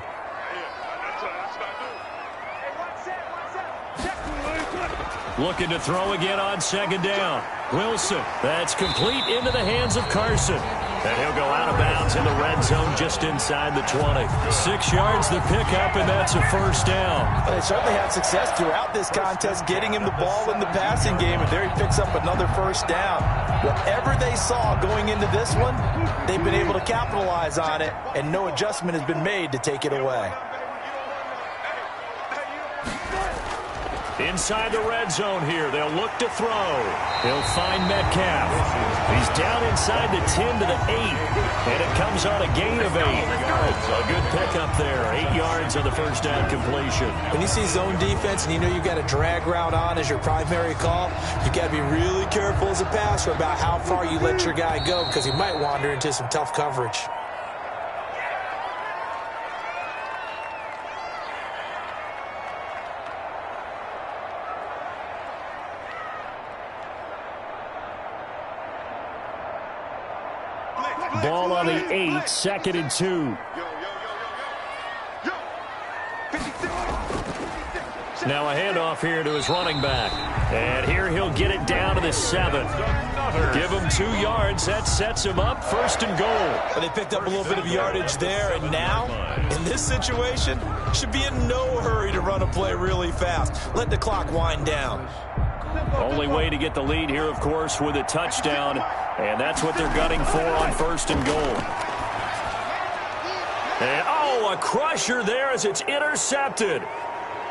Looking to throw again on 2nd down. Wilson, that's complete into the hands of Carson. And he'll go out of bounds in the red zone just inside the 20. 6 yards the pickup, and that's a 1st down. They certainly had success throughout this contest, getting him the ball in the passing game, and there he picks up another 1st down. Whatever they saw going into this one, they've been able to capitalize on it, and no adjustment has been made to take it away. Inside the red zone here, they'll look to throw. He'll find Metcalf. He's down inside the 10 to the 8, and it comes on a gain of 8. A good pickup there, 8 yards on the 1st down completion. When you see zone defense and you know you've got a drag route on as your primary call, you've got to be really careful as a passer about how far you let your guy go, because he might wander into some tough coverage. Ball on the 8, 2nd and 2. Now a handoff here to his running back. And here he'll get it down to the 7. Give him 2 yards. That sets him up 1st and goal. Well, they picked up a little bit of yardage there, and now, in this situation, should be in no hurry to run a play really fast. Let the clock wind down. Only way to get the lead here, of course, with a touchdown, and that's what they're gunning for on 1st and goal. And, a crusher there as it's intercepted.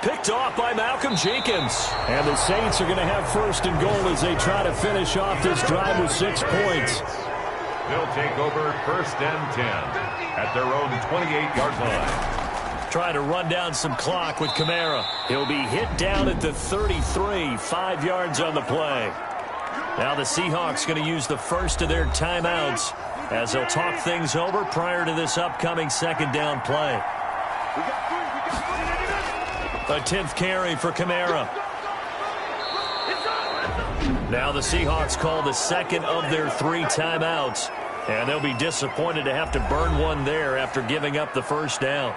Picked off by Malcolm Jenkins. And the Saints are going to have 1st and goal as they try to finish off this drive with 6 points. They'll take over 1st and 10 at their own 28-yard line. Trying to run down some clock with Kamara. He'll be hit down at the 33, 5 yards on the play. Now the Seahawks going to use the first of their timeouts as they'll talk things over prior to this upcoming 2nd down play. A 10th carry for Kamara. Now the Seahawks call the 2nd of their 3 timeouts. And they'll be disappointed to have to burn one there after giving up the 1st down.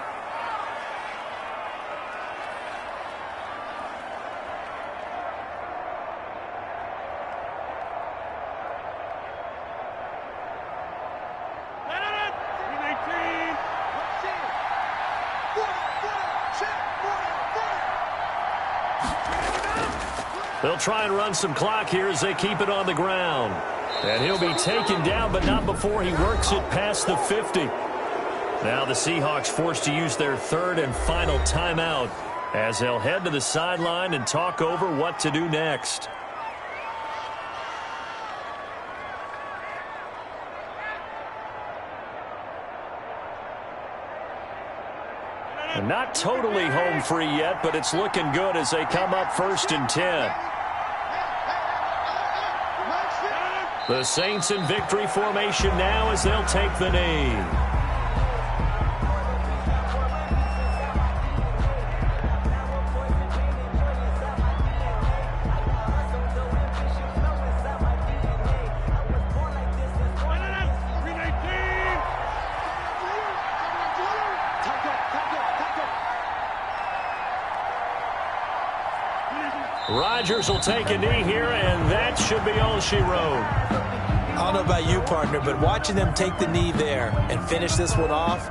They'll try and run some clock here as they keep it on the ground. And he'll be taken down, but not before he works it past the 50. Now the Seahawks forced to use their 3rd and final timeout as they'll head to the sideline and talk over what to do next. And not totally home free yet, but it's looking good as they come up 1st and 10. The Saints in victory formation now as they'll take the knee. Rodgers will take a knee here, and that should be all she wrote. I don't know about you, partner, but watching them take the knee there and finish this one off,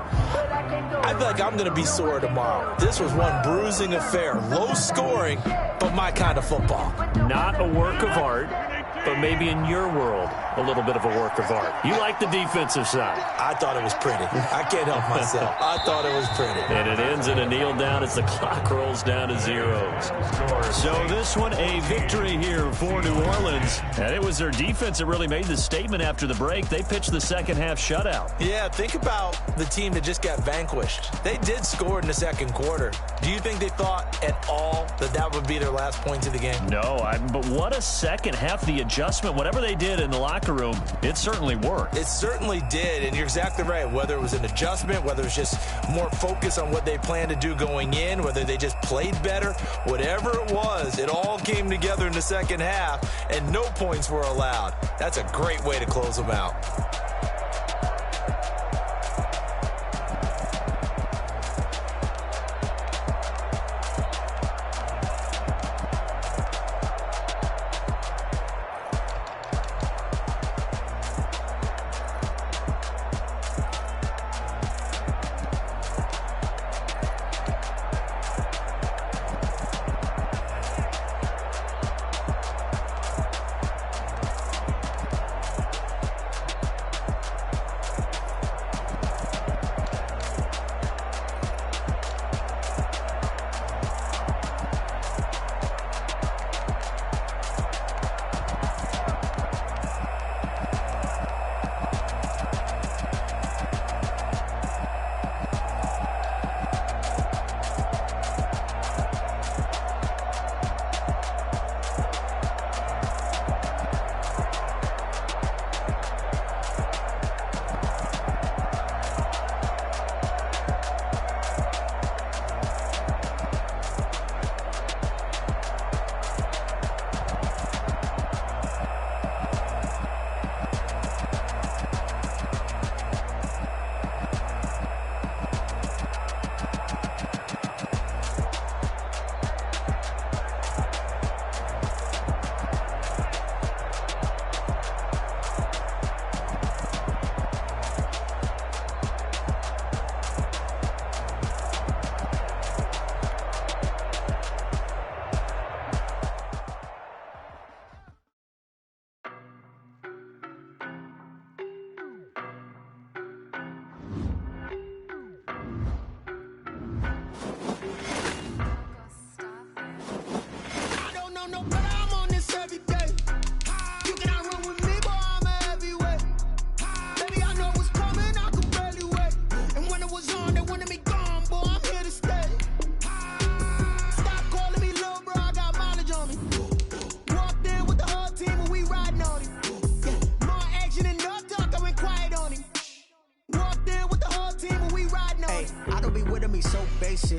I feel like I'm going to be sore tomorrow. This was one bruising affair. Low scoring, but my kind of football. Not a work of art, but maybe in your world, a little bit of a work of art. You like the defensive side. I thought it was pretty. I can't help myself. I thought it was pretty. And it ends in a kneel down as the clock rolls down to zeros. So this one, a victory here for New Orleans. And it was their defense that really made the statement after the break. They pitched the 2nd half shutout. Yeah, think about the team that just got vanquished. They did score in the 2nd quarter. Do you think they thought at all that that would be their last points of the game? No, but what a 2nd half. The adjustment, whatever they did in the locker room, it certainly worked. It certainly did, and you're exactly right. Whether it was an adjustment, whether it was just more focus on what they planned to do going in, whether they just played better, whatever it was, it all came together in the 2nd half, and no points were allowed. That's a great way to close them out.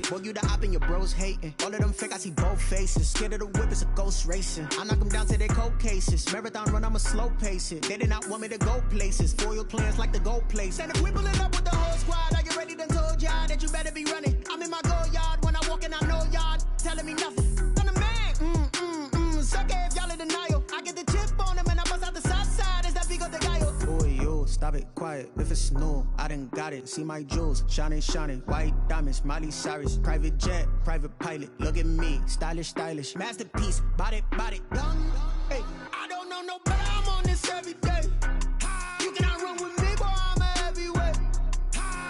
Boy, you the op and your bros hating. All of them fake, I see both faces. Scared of the whip, it's a ghost racing. I knock them down to their cold cases. Marathon run, I'ma slow pace it. They did not want me to go places. Foil plans like the go place. And if we pulling up with the whole squad, are you ready? Done told y'all that you better be running. I'm in my go yard. When I walk in, I know y'all telling me nothing. I'm the man. Suck it if y'all in denial. I get the chip on him and I bust out the south side. Is that Vigo de Gallo? Boy, yo, stop it, quiet. If it's new, I done got it. See my jewels, shining, shining. White diamonds, Miley Cyrus. Private jet, private pilot. Look at me, stylish, stylish. Masterpiece, body, done. Hey, I don't know no better. I'm on this every day. You cannot run with me, boy, I'm a heavyweight.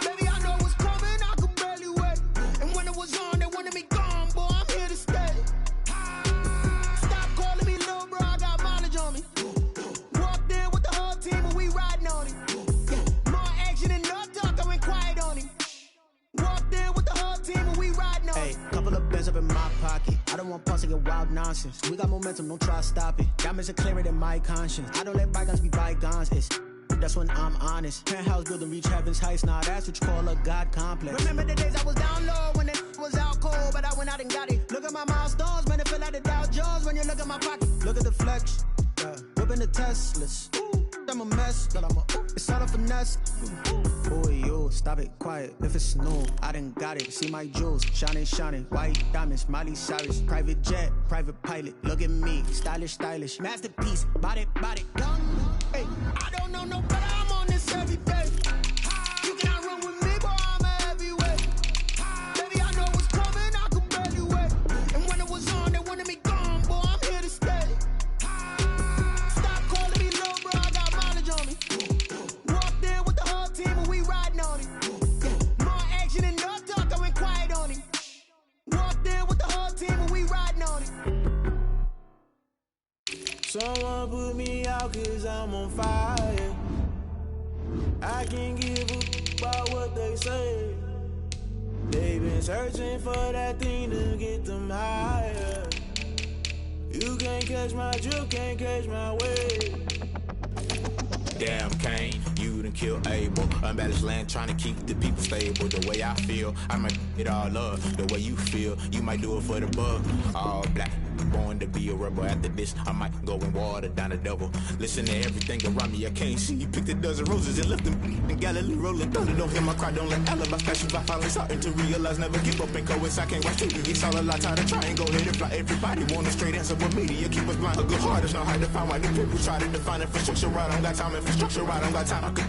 Baby, I know what's coming, I can barely wait. And when it was on, they wanted me gone, boy, I'm here to stay. Stop calling me little bro, I got mileage on me. Walked in with the whole team and we riding on him. Yeah, more action and no talk, I went quiet on him. Walked in with the whole team and we riding on him. Hey, couple of bands up in my pocket. I don't want pause to get wild nonsense. We got momentum, don't try to stop it. Diamonds are clearer than my conscience. I don't let bygones be bygones. That's when I'm honest. Penthouse building reach heaven's heights. Nah, that's what you call a God complex. Remember the days I was down low when it was out cold, but I went out and got it. Look at my milestones, man, it feel like the Dow Jones when you look at my pocket. Look at the Fletch, whipping the Teslas. I'm a mess, but it's all a finesse. Boy, yo, stop it, quiet. If it's new, I done got it. See my jewels, shining, shining. White diamonds, Miley Cyrus. Private jet, private pilot. Look at me, stylish, stylish. Masterpiece, body, done. Hey, I don't know no better. I'm on this every day. You cannot run with me, boy, I'm a heavyweight. Baby, I know what's coming, I can barely wait. And when it was on, they wanted me gone, boy, I'm here to stay. Stop calling me little bro, I got mileage on me. Walked in with the whole team and we riding on him. Yeah, more action and no talk, I went quiet on him. Walked in with the whole team and we riding on him. Someone put me out cause I'm on fire. I can't give a about what they say. They've been searching for that thing to get them higher. You can't catch my drift, can't catch my wave. Damn Kane, you done killed Abel. Unbalanced land trying to keep the people stable. The way I feel, I might it all up. The way you feel, you might do it for the bug. All black, born to be a rebel. After this, I might go and water down the devil. Listen to everything around me, I can't see. You picked a dozen roses and left them in Galilee rolling thunder. Don't hear my cry, don't let alibi smash you. I finally starting to realize, never give up and coincide. Can't watch TV, it's all a lot. Time to try and go ahead and fly. Everybody want a straight answer, but media keep us blind. A good heart is not hard to find. Why the people try to define infrastructure right? I don't got time, infrastructure right, I don't got time. I could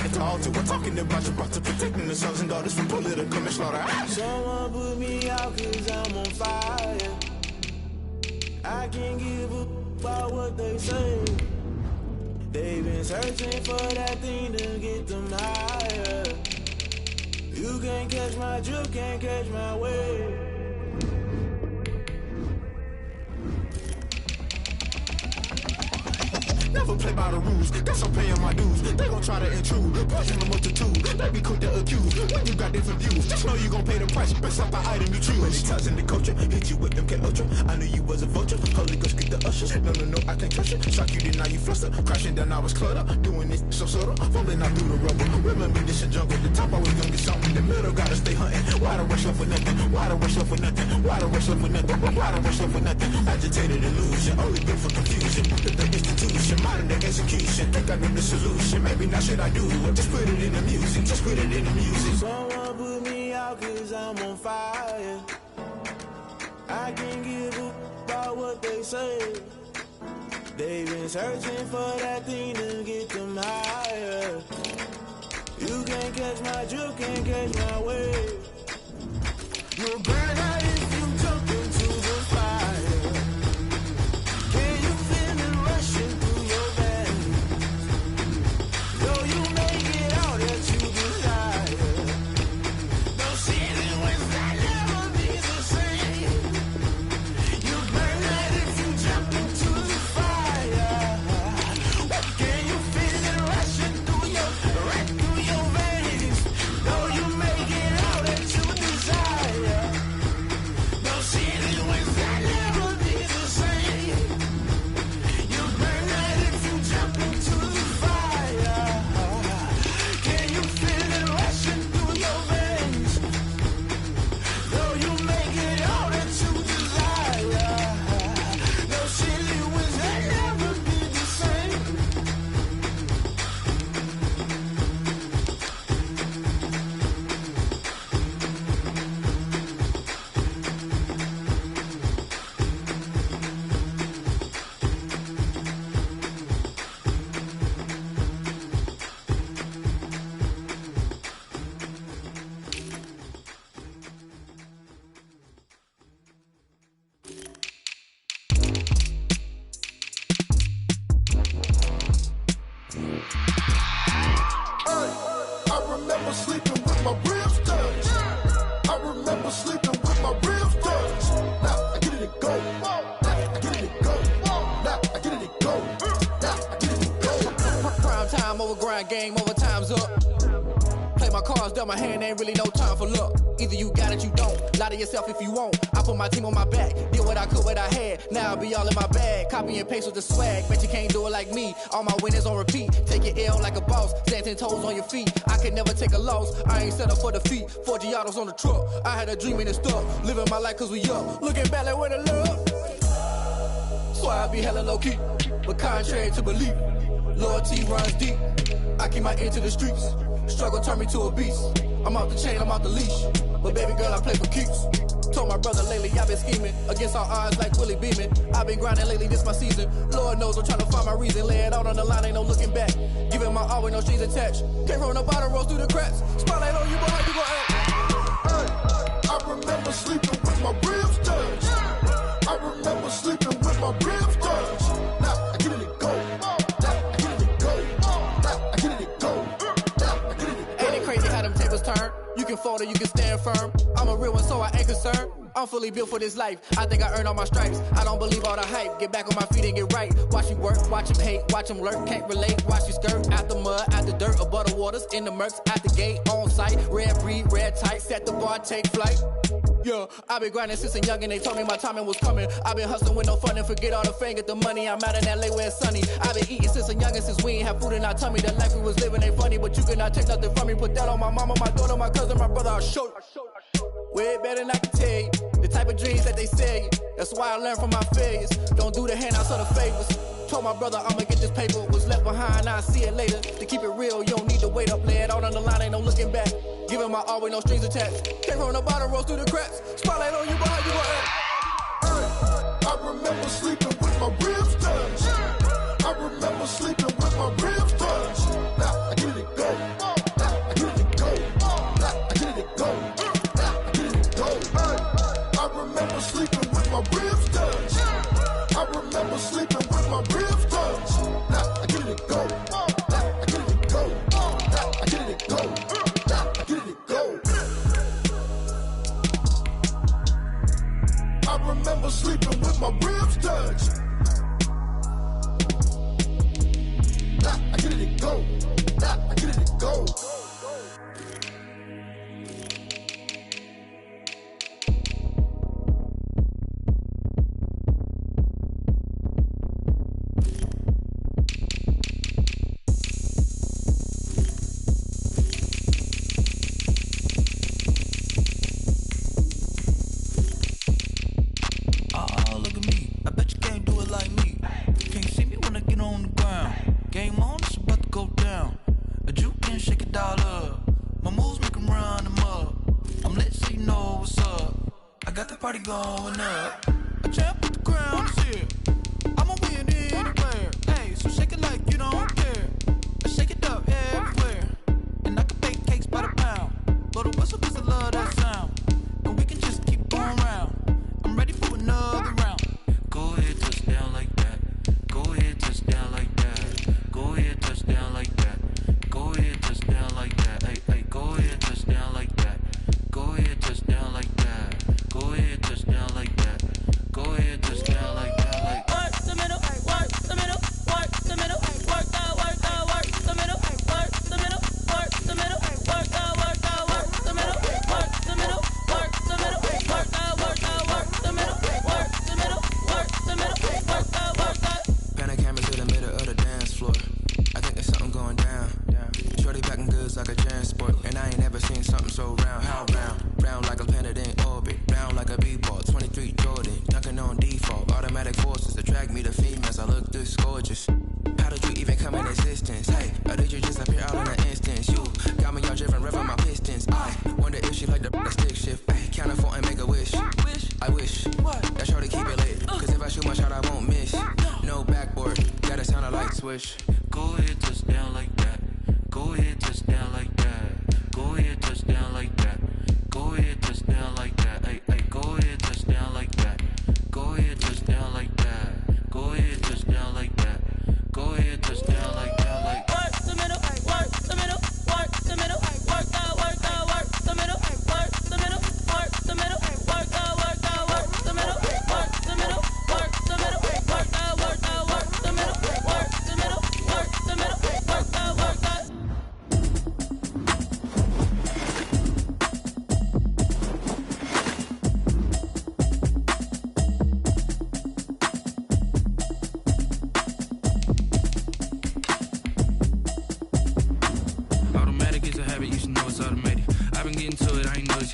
it's all to we're talking about you, brought to protecting the sons and daughters from political and slaughter. Someone put me out cause I'm on fire. I can't give a about what they say. They've been searching for that thing to get them higher. You can't catch my drift, can't catch my wave. Never play by the rules, guess I'm paying my dues. They gon' try to intrude, pushing the multitude. They be quick to accuse when you got different views. Just know you gon' pay the price, best off the item you choose. Many times in the culture, hit you with them K Ultra. I knew you was a vulture, Holy Ghost get the ushers. No, I can't trust you. Shock you, then now you fluster. Crashing down, I was cluttered. Doing this so subtle, fumbling out through the rubble. Remember this a jungle, the top always gonna get something. The middle gotta stay hunting. Why the rush left with nothing? Why the rush left with nothing? Why the rush left with nothing? Why the rush left with nothing? Agitated illusion, only built for confusion. The institution, modern day execution. Think I know the solution. Maybe not should I do it? Just put it in the music. Just put it in the music. Someone put me out cause I'm on fire. I can't give a about what they say. They've been searching for that thing to get them higher. You can't catch my drift, can't catch my wave. You'll burn out if you jump into the fire. Can you feel it rushing through your veins? Though you make it out that you desire. No city was that never be the same. You burn out if you jump into the fire. Can you feel it rushing through your veins? Though you make it out that you desire. with my ribs touched. I remember sleeping with my ribs touched. Now I get it and go. Now I get it and go. Now I get it and go. Now I get it and go. Prime time over grind game, over time's up. Play my cards, dealt my hand, ain't really no time for luck. Either you got it, you don't. Lie to yourself if you won't. I put my team on my back, did what I could, what I had. Now I'll be all in my bag, copy and paste with the swag. Bet you can't do it like me. All my winners on repeat. Take your L like a boss, stand 10 toes on your feet. I can never take a loss. I ain't set up for defeat. 4 Giottos on the truck. I had a dream and it stuck. Living my life cause we up. Looking back like where the love. So I be hella low key, but contrary to belief, loyalty runs deep. I keep my ear to the streets. Struggle turned me to a beast. I'm off the chain, I'm off the leash. But baby girl, I play for keeps. Told my brother lately, I've been scheming against all odds like Willie Beeman. I've been grinding lately, this my season. Lord knows I'm trying to find my reason. Lay it out on the line, ain't no looking back. Giving my all with no strings attached. Came from the bottom, rose through the cracks. Spotlight on you, but how you gon' act? Hey, I remember sleeping with my ribs touched. I remember sleeping with my ribs touched. Now I get it and go. Now I get it and go. Now I get it and go. Now I get it and go. Ain't it crazy how them tables turn? You can fold or you can stand firm. I'm a real one, so I ain't concerned. I'm fully built for this life. I think I earned all my stripes. I don't believe all the hype. Get back on my feet and get right. Watch you work, watch him hate, watch him lurk. Can't relate, watch you skirt. Out the mud, out the dirt, above the waters, in the murks, out the gate, on site. Red breed, red tight, set the bar, take flight. Yeah, I been grinding since a young and they told me my timing was coming. I been hustling with no fun and forget all the fame, get the money. I'm out in LA where it's sunny. I been eating since a young and since we ain't have food in our tummy. The life we was living ain't funny, but you cannot take nothing from me. Put that on my mama, my daughter, my cousin, my brother, I'll show you. Way better than I can tell you. The type of dreams that they sell you. That's why I learned from my failures. Don't do the handouts or the favors. Told my brother I'ma get this paper. Was left behind, I'll see it later. To keep it real, you don't need to wait up. Lay it out on the line, ain't no looking back. Giving my all with no strings attached. Came from the bottom, rose through the cracks. Spotlight on you, but how you gon' act? Hey, I remember sleeping with my ribs touched. I remember sleeping with my ribs touched. Now I get it and go. Now I get it and go. Now I get it and go. Now I get it and go. Hey, I remember sleeping with my ribs touched. I remember sleeping with my ribs touched. Now I get it and go. Now I get it and go. Now I get it and go. Now I get it and go. I remember sleeping with my ribs touched. Now I get it and go. Now I get it and go. Going up, a champ with the crown is here. I'ma win anywhere. Hey, so shake it like you don't care. Shake it up everywhere. And I can bake cakes by the pound. Blow the whistle cause I love that sound. And we can just keep going round. I'm ready for another round. Go ahead, touch down like that. Go ahead, touch down like that. Go ahead, touch down like that. Go ahead, touch down like that. Hey, hey, go ahead, touch down like that. Go ahead, touch down like that. Go ahead, touch down like that. Go ahead, touch down like that. Like work the middle, work the middle, work the middle, work the middle, work the middle, work the middle, work the middle, work the middle, work the middle, work the middle, work the middle, work the middle, work the. Pan a camera to the middle of the dance floor. I think there's something going down. Shorty packing goods like a transport, and I ain't never seen something so round. How round? Round like a planet in orbit. Round like a b-ball, 23 Jordan, dunking on default. Automatic forces attract me to females. I look this gorgeous. How did you even come in existence? Hey, or did you just appear all in an instance? You got me all driven, revving my pistons. I wonder if she like the stick shift. Hey, count it 4 and make a wish. I wish that shorty keep it lit. Cause if I shoot my shot, I won't miss. No backboard, gotta sound a light switch. Go ahead, touch down like that. Go ahead, touch down like that. Go ahead, touch down like that. Go ahead, touch down like that. Hey, hey, go ahead, touch down like that. Go ahead, touch down like that. Go ahead, touch down like that. Go ahead, touch down like that. Like work the middle, work the middle, work the middle, work the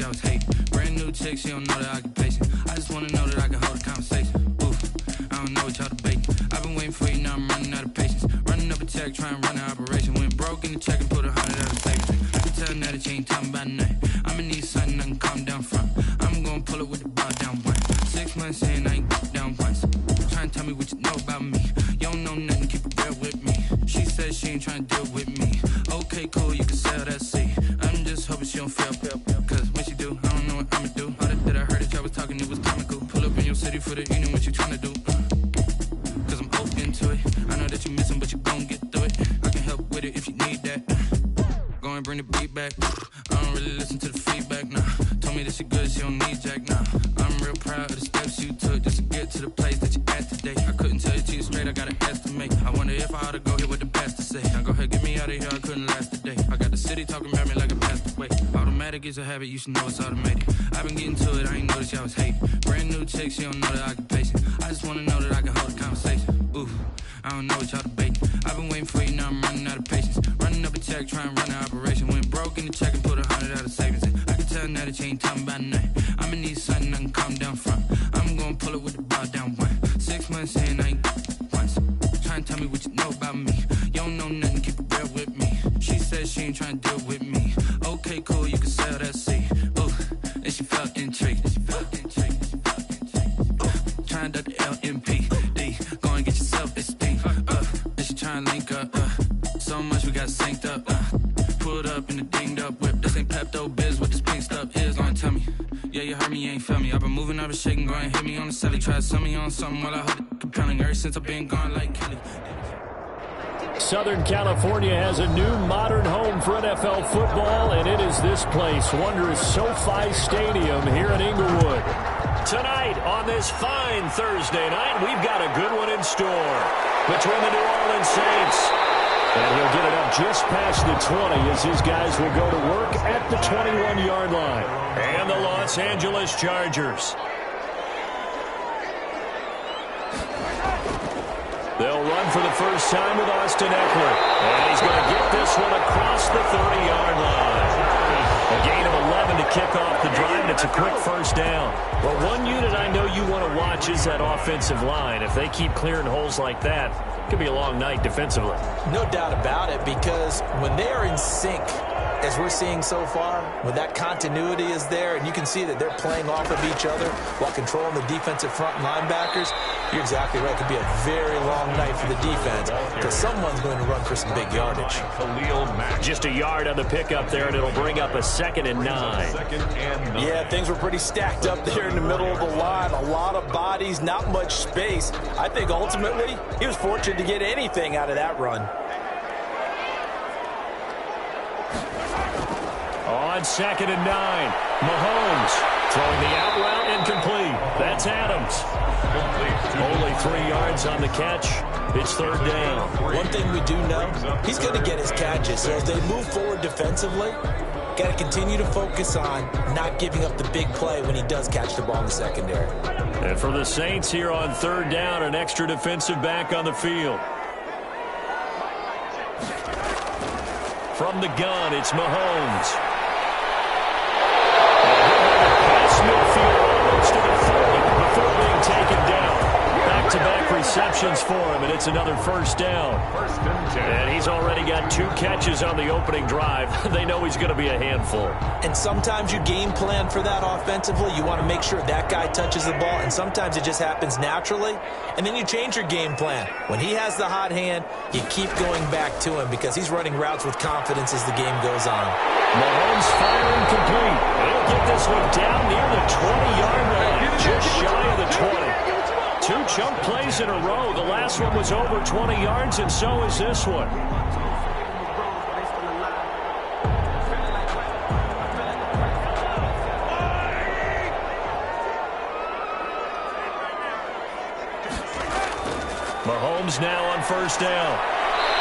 I was hating. Brand new chick, she don't know the occupation. I just wanna know that I can hold a conversation. Ooh, I don't know what y'all debating. I've been waiting for you, now I'm running out of patience. Running up a check, trying to run an operation. Went broke in the check and put 100 out of savings. I can tell now that you ain't talking about nothing. I'ma need something I can calm down from. I'm gonna pull it with the bar down one. 6 months in, I ain't down once. Trying to tell me what you know about me. You don't know nothing, keep it real with me. She says she ain't trying to deal with me. Okay, cool, you can sell that seat. I'm just hoping she don't fail. Cause when she do, I don't know what I'ma do. All that I heard that y'all was talking, it was comical. Pull up in your city for the evening, what you trying to do? Cause I'm open to it. I know that you missing, but you gon' get through it. I can help with it if you need that. Go and bring the beat back. I don't really listen to the feedback, nah. Told me that she good, she don't need jack, nah. I'm real proud of the steps you took just to get to the place that you at today. I couldn't tell you to you straight, I gotta estimate. I wonder if I ought to go here with the best to say. Now go ahead, get me out of here, I couldn't last today. I got the city talking about me like a passed away. Automatic is a habit, you should know it's automated. I've been getting to it, I ain't noticed y'all was hating. Brand new chick, she don't know the occupation. I just wanna know that I can hold a conversation. Ooh, I don't know what y'all debating. I've been waiting for you, now I'm running out of patience. Running up a check, trying to run an operation. Went broke in the check and put 100 out of savings. I can tell now that you ain't talking about nothing. I'ma need something I can calm down from. I'm gonna pull it with the bar down one. 6 months in, I ain't once. Trying to tell me what you know about me. You don't know nothing, keep it real with me. She says she ain't trying to deal with me. Okay, cool, you can sell that seat. Ooh, and she felt intrigued. Trying to duck the LMPD. Go and get your self-esteem. And she trying to link up. So much we got synced up. Pulled up in the dinged up whip. This ain't Pepto-Biz, what this pink stuff is. Gonna tell me. Yeah, you heard me, you ain't felt me. I've been moving, I've been shaking, go and hit me on the celly. Try to sell me on something while I hold it compelling. Ever since I've been gone like Kelly. Southern California has a new modern home for NFL football, and it is this place, wondrous SoFi Stadium here in Inglewood. Tonight, on this fine Thursday night, we've got a good one in store between the New Orleans Saints. And he'll get it up just past the 20 as his guys will go to work at the 21-yard line. And the Los Angeles Chargers. They'll run for the first time with Austin Eckler. And he's going to get this one across the 30-yard line. A gain of 11 to kick off the drive, and it's a quick first down. Well, one unit I know you want to watch is that offensive line. If they keep clearing holes like that, it could be a long night defensively. No doubt about it, because when they are in sync, as we're seeing so far, when that continuity is there, and you can see that they're playing off of each other while controlling the defensive front linebackers, you're exactly right. It could be a very long night for the defense because someone's going to run for some big yardage. Just a yard on the pickup there, and it'll bring up a 2nd and 9. Yeah, things were pretty stacked up there in the middle of the line. A lot of bodies, not much space. I think ultimately he was fortunate to get anything out of that run. On 2nd and 9, Mahomes throwing the out route incomplete. That's Adams. Only 3 yards on the catch. It's 3rd down. One thing we do know, he's going to get his catches. So as they move forward defensively, got to continue to focus on not giving up the big play when he does catch the ball in the secondary. And for the Saints here on 3rd down, an extra defensive back on the field. From the gun, it's Mahomes. Midfield almost to the 30 before being taken down. Back-to-back receptions for him, and it's another first down. And he's already got 2 catches on the opening drive. They know he's going to be a handful. And sometimes you game plan for that offensively. You want to make sure that guy touches the ball, and sometimes it just happens naturally. And then you change your game plan. When he has the hot hand, you keep going back to him because he's running routes with confidence as the game goes on. Mahomes firing complete. He'll get this one down near the 20-yard line, just shy of the 20. 2 chunk plays in a row. The last one was over 20 yards, and so is this one. Mahomes now on first down.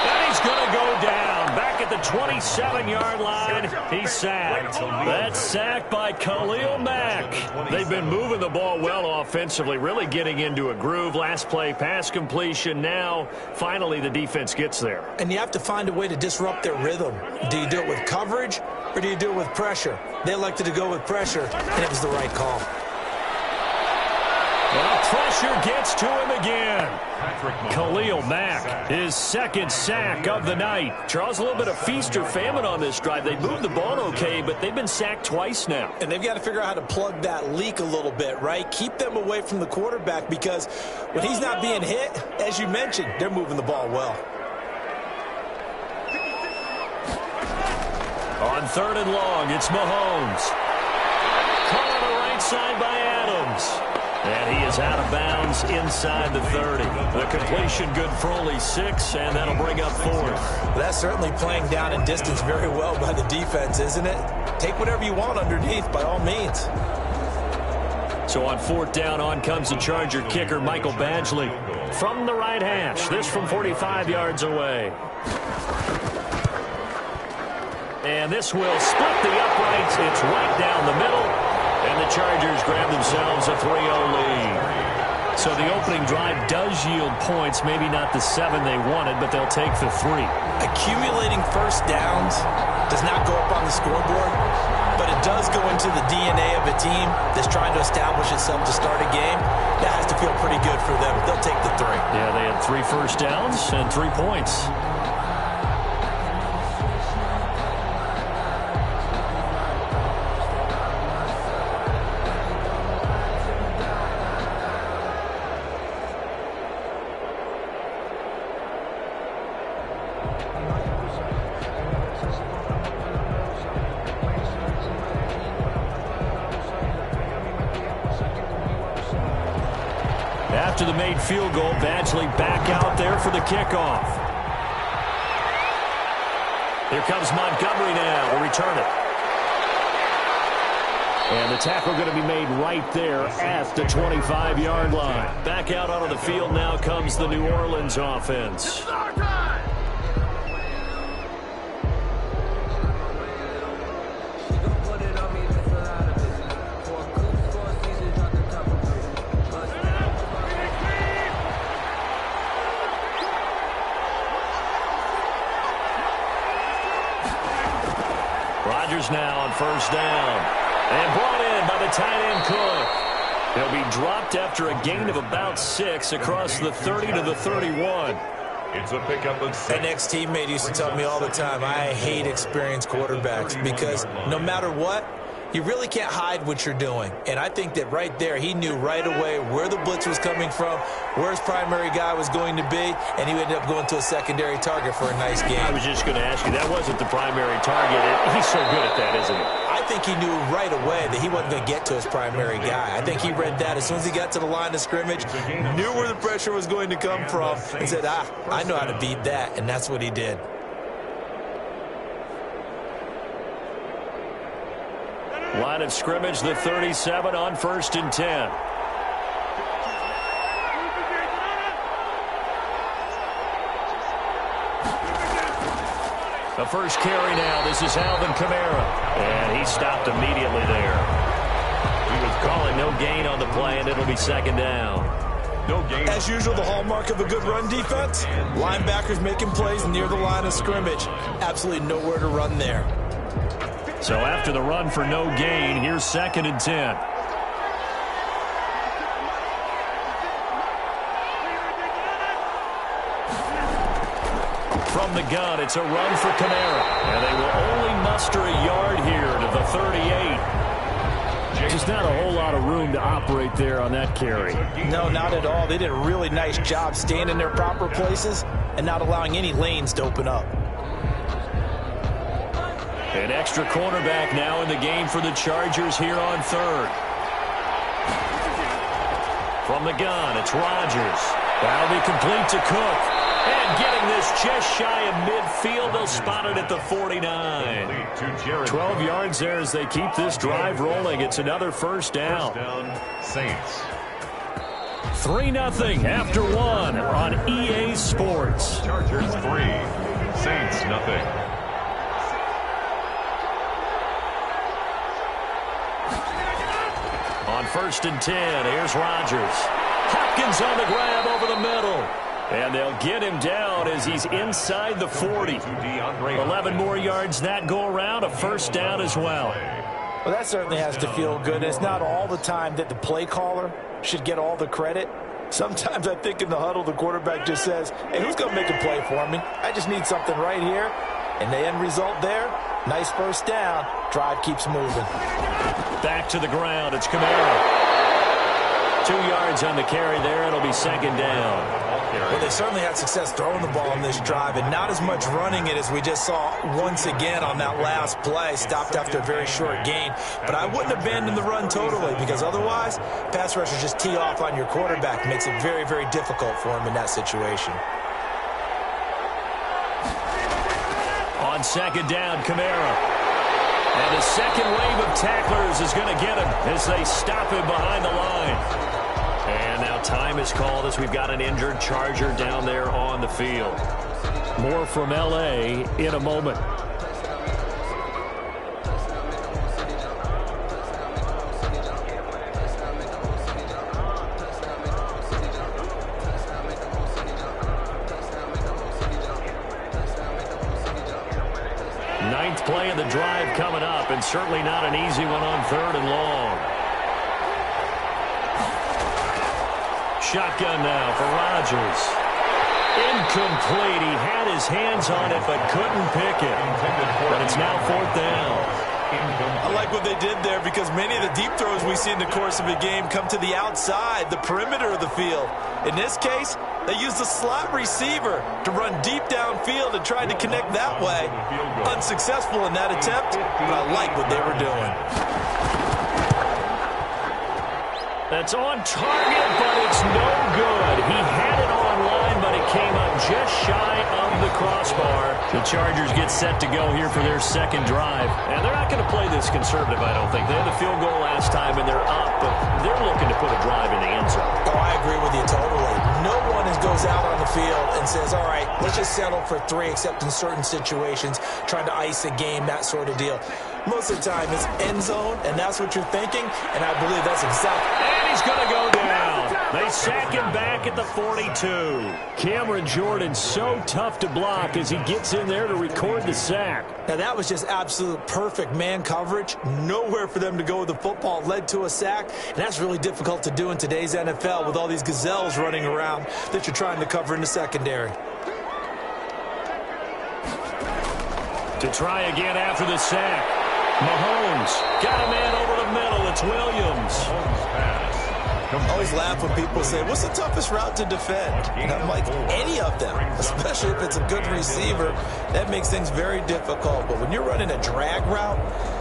And he's going to go down. Back at the 27-yard line, he's sacked. That's sacked by Khalil Mack. They've been moving the ball well offensively, really getting into a groove. Last play, pass completion. Now, finally, the defense gets there. And you have to find a way to disrupt their rhythm. Do you do it with coverage, or do you do it with pressure? They elected to go with pressure, and it was the right call. Well, pressure gets to him again. Khalil Mack, his second sack of the night. Charles, a little bit of feast or famine on this drive. They moved the ball okay, but they've been sacked twice now. And they've got to figure out how to plug that leak a little bit, right? Keep them away from the quarterback, because when he's not being hit, as you mentioned, they're moving the ball well. On 3rd and long, it's Mahomes. Caught on the right side by Adams. And he is out of bounds inside the 30. The completion good for only 6, and that'll bring up 4th. That's certainly playing down in distance very well by the defense, isn't it? Take whatever you want underneath, by all means. So on 4th down, on comes the Charger kicker, Michael Badgley, from the right hash. This from 45 yards away. And this will split the uprights. It's right down the middle. And the Chargers grab themselves a 3-0 lead. So the opening drive does yield points. Maybe not the 7 they wanted, but they'll take the 3. Accumulating first downs does not go up on the scoreboard, but it does go into the DNA of a team that's trying to establish itself to start a game. That has to feel pretty good for them. They'll take the 3. Yeah, they had 3 first downs and 3 points. After the made field goal, Badgley back out there for the kickoff. Here comes Montgomery now to return it. And the tackle going to be made right there at the 25-yard line. Back out onto the field now comes the New Orleans offense. Now on 1st down. And brought in by the tight end Cook. He'll be dropped after a gain of about 6 across the 30 to the 31. It's a pickup of 6. An ex-teammate used to tell me all the time, I hate experienced quarterbacks, because no matter what, you really can't hide what you're doing. And I think that right there, he knew right away where the blitz was coming from, where his primary guy was going to be, and he ended up going to a secondary target for a nice game. I was just going to ask you, that wasn't the primary target. He's so good at that, isn't he? I think he knew right away that he wasn't going to get to his primary guy. I think he read that as soon as he got to the line of scrimmage, knew where the pressure was going to come from, and said, I know how to beat that, and that's what he did. Line of scrimmage, the 37 on 1st and 10. The first carry now. This is Alvin Kamara. And he stopped immediately there. He was calling no gain on the play, and it'll be 2nd down. No gain. As usual, the hallmark of a good run defense, linebackers making plays near the line of scrimmage. Absolutely nowhere to run there. So after the run for no gain, here's 2nd and 10. From the gun, it's a run for Kamara. And they will only muster a yard here to the 38. Just not a whole lot of room to operate there on that carry. No, not at all. They did a really nice job staying in their proper places and not allowing any lanes to open up. An extra cornerback now in the game for the Chargers here on 3rd. From the gun, it's Rodgers. That'll be complete to Cook. And getting this just shy of midfield, they'll spot it at the 49. 12 yards there as they keep this drive rolling. It's another 1st down. Saints. 3-0 after 1 on EA Sports. Chargers 3, Saints 0. On 1st and 10, here's Rodgers. Hopkins on the grab over the middle. And they'll get him down as he's inside the 40. 11 more yards that go around, a first down as well. Well, that certainly has to feel good. It's not all the time that the play caller should get all the credit. Sometimes I think in the huddle, the quarterback just says, hey, who's going to make a play for me? I just need something right here. And the end result there, nice first down. Drive keeps moving. Back to the ground. It's Kamara. 2 yards on the carry there. It'll be second down. Well, they certainly had success throwing the ball on this drive, and not as much running it as we just saw once again on that last play. Stopped after a very short gain. But I wouldn't abandon the run totally, because otherwise, pass rushers just tee off on your quarterback. Makes it very, very difficult for him in that situation. On second down, Kamara. And the second wave of tacklers is going to get him as they stop him behind the line. And now time is called as we've got an injured Charger down there on the field. More from L.A. in a moment. Ninth play of the drive coming up, and certainly not an easy one on 3rd and long. Shotgun now for Rodgers. Incomplete. He had his hands on it but couldn't pick it. But it's now 4th down. I like what they did there because many of the deep throws we see in the course of a game come to the outside, the perimeter of the field. In this case, they used the slot receiver to run deep downfield and tried to connect that way. Unsuccessful in that attempt, but I like what they were doing. That's on target, but it's no good. He had it on line, but it came up just shy of the crossbar. The Chargers get set to go here for their second drive. And they're not going to play this conservative, I don't think. They had the field goal last time, and they're up, but they're looking to put a drive in the end zone. Oh, I agree with you totally. No one goes out on the field and says, all right, let's just settle for 3, except in certain situations, trying to ice a game, that sort of deal. Most of the time, it's end zone, and that's what you're thinking, and I believe that's exactly. And he's going to go down. They sack him back at the 42. Cameron Jordan so tough to block as he gets in there to record the sack. Now, that was just absolute perfect man coverage. Nowhere for them to go with the football. Led to a sack, and that's really difficult to do in today's NFL with all these gazelles running around that you're trying to cover in the secondary. To try again after the sack. Mahomes got a man over the middle. It's Williams. I always laugh when people say, what's the toughest route to defend? And I'm like, any of them, especially if it's a good receiver. That makes things very difficult. But when you're running a drag route,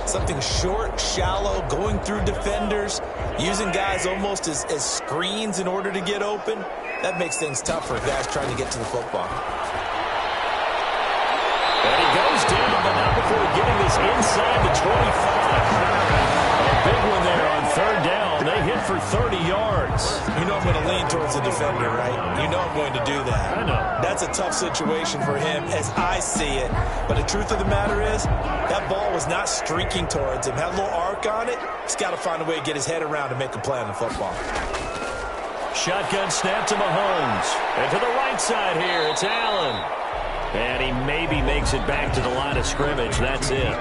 something short, shallow, going through defenders, using guys almost as screens in order to get open, that makes things tough for guys trying to get to the football. And he goes down, but not before getting this inside the 25. A big one there on 3rd down. They hit for 30 yards. You know I'm going to lean towards the defender, right? You know I'm going to do that. I know. That's a tough situation for him as I see it. But the truth of the matter is, that ball was not streaking towards him. Had a little arc on it. He's got to find a way to get his head around and make a play on the football. Shotgun snap to Mahomes. And to the right side here, it's Allen. And he maybe makes it back to the line of scrimmage. That's it.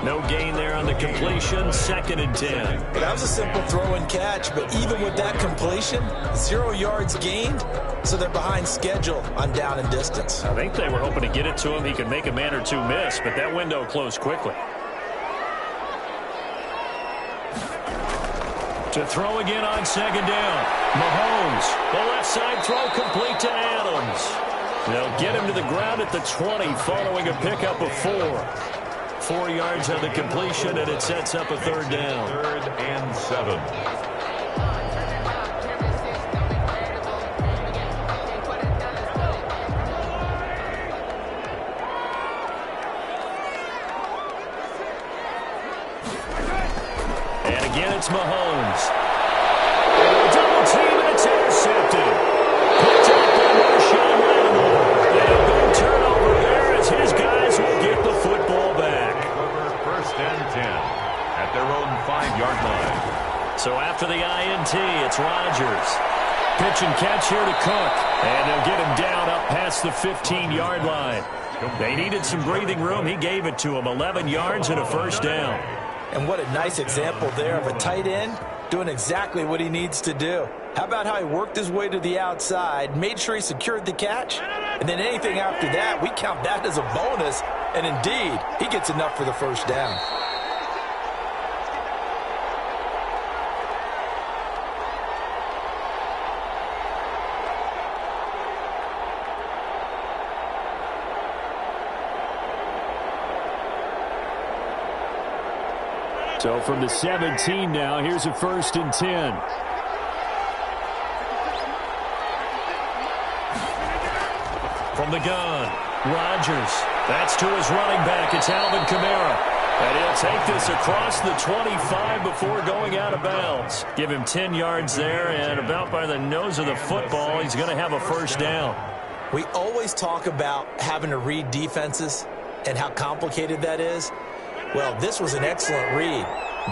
No gain there on the completion. 2nd and 10. Well, that was a simple throw and catch, but even with that completion, 0 yards gained, so they're behind schedule on down and distance. I think they were hoping to get it to him. He could make a man or two miss, but that window closed quickly. To throw again on 2nd down. Mahomes, the left side throw complete to Adams. They'll get him to the ground at the 20 following a pickup of 4. 4 yards on the completion, and it sets up a 3rd down. 3rd and 7. And again, it's Mahomes. Double team, and it's So after the INT, it's Rodgers. Pitch and catch here to Cook. And they'll get him down up past the 15-yard line. They needed some breathing room. He gave it to him. 11 yards and a first down. And what a nice example there of a tight end doing exactly what he needs to do. How about how he worked his way to the outside, made sure he secured the catch, and then anything after that, we count that as a bonus. And indeed, he gets enough for the first down. So from the 17 now, here's a 1st and 10. From the gun, Rodgers. That's to his running back. It's Alvin Kamara. And he'll take this across the 25 before going out of bounds. Give him 10 yards there, and about by the nose of the football, he's going to have a first down. We always talk about having to read defenses and how complicated that is. Well, this was an excellent read.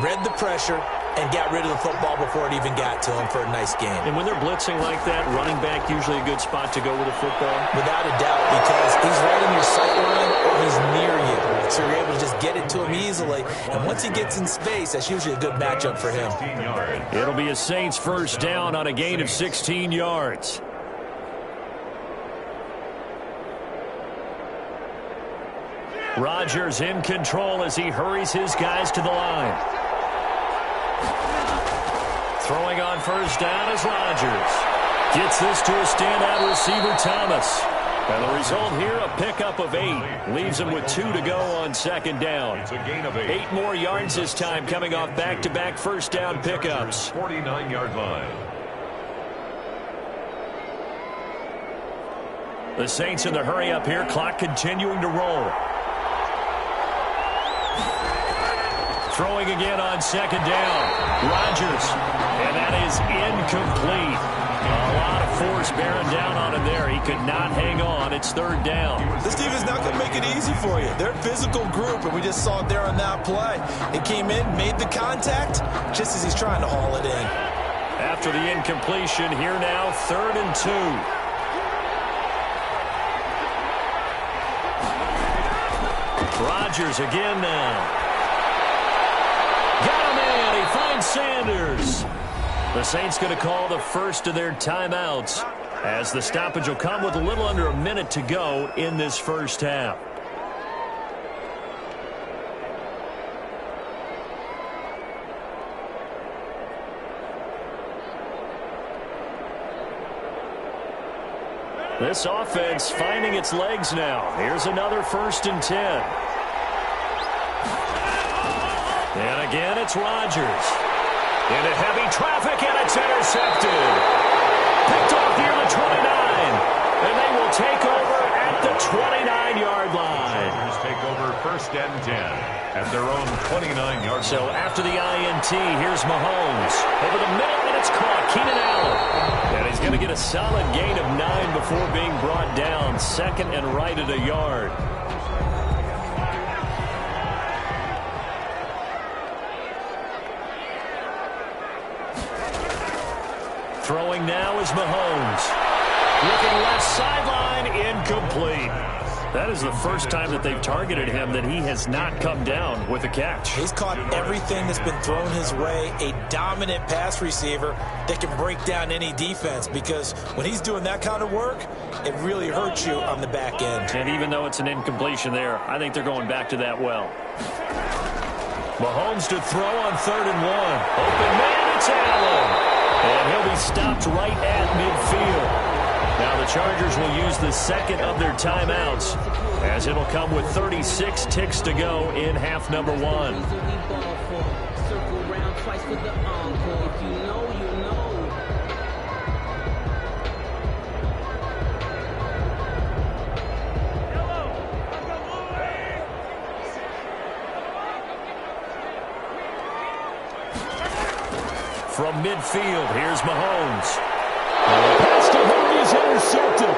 Read the pressure and got rid of the football before it even got to him for a nice game. And when they're blitzing like that, running back usually a good spot to go with the football? Without a doubt, because he's right in your sight line or he's near you. So you're able to just get it to him easily. And once he gets in space, that's usually a good matchup for him. It'll be a Saints first down on a gain of 16 yards. Rodgers in control as he hurries his guys to the line. Throwing on first down is Rodgers. Gets this to a standout receiver, Thomas. And the result here, a pickup of 8. Leaves him with 2 to go on 2nd down. It's a gain of 8. 8 more yards this time, coming off back-to-back first down pickups. 49-yard line. The Saints in the hurry up here, clock continuing to roll. Throwing again on 2nd down. Rodgers. And that is incomplete. A lot of force bearing down on him there. He could not hang on. It's 3rd down. This team is not going to make it easy for you. They're a physical group, and we just saw it there on that play. It came in, made the contact, just as he's trying to haul it in. After the incompletion, here now, 3rd and 2. Rodgers again now. Got a man. He finds Sanders. The Saints going to call the first of their timeouts as the stoppage will come with a little under a minute to go in this first half. This offense finding its legs now. Here's another 1st and 10. And again, it's Rodgers. Into heavy traffic, and it's intercepted. Picked off near the 29. And they will take over at the 29-yard line. Chargers take over 1st and 10 at their own 29-yard line. So after the INT, here's Mahomes. Over the middle, and it's caught. Keenan Allen. And he's going to get a solid gain of 9 before being brought down. 2nd and right at a yard. Throwing now is Mahomes. Looking left sideline, incomplete. That is the first time that they've targeted him that he has not come down with a catch. He's caught everything that's been thrown his way. A dominant pass receiver that can break down any defense, because when he's doing that kind of work, it really hurts you on the back end. And even though it's an incompletion there, I think they're going back to that well. Mahomes to throw on 3rd and 1. Open man, it's Allen. And he'll be stopped right at midfield. Now the Chargers will use the 2nd of their timeouts, as it'll come with 36 ticks to go in half number 1. From midfield, here's Mahomes. Pass to him, he's intercepted.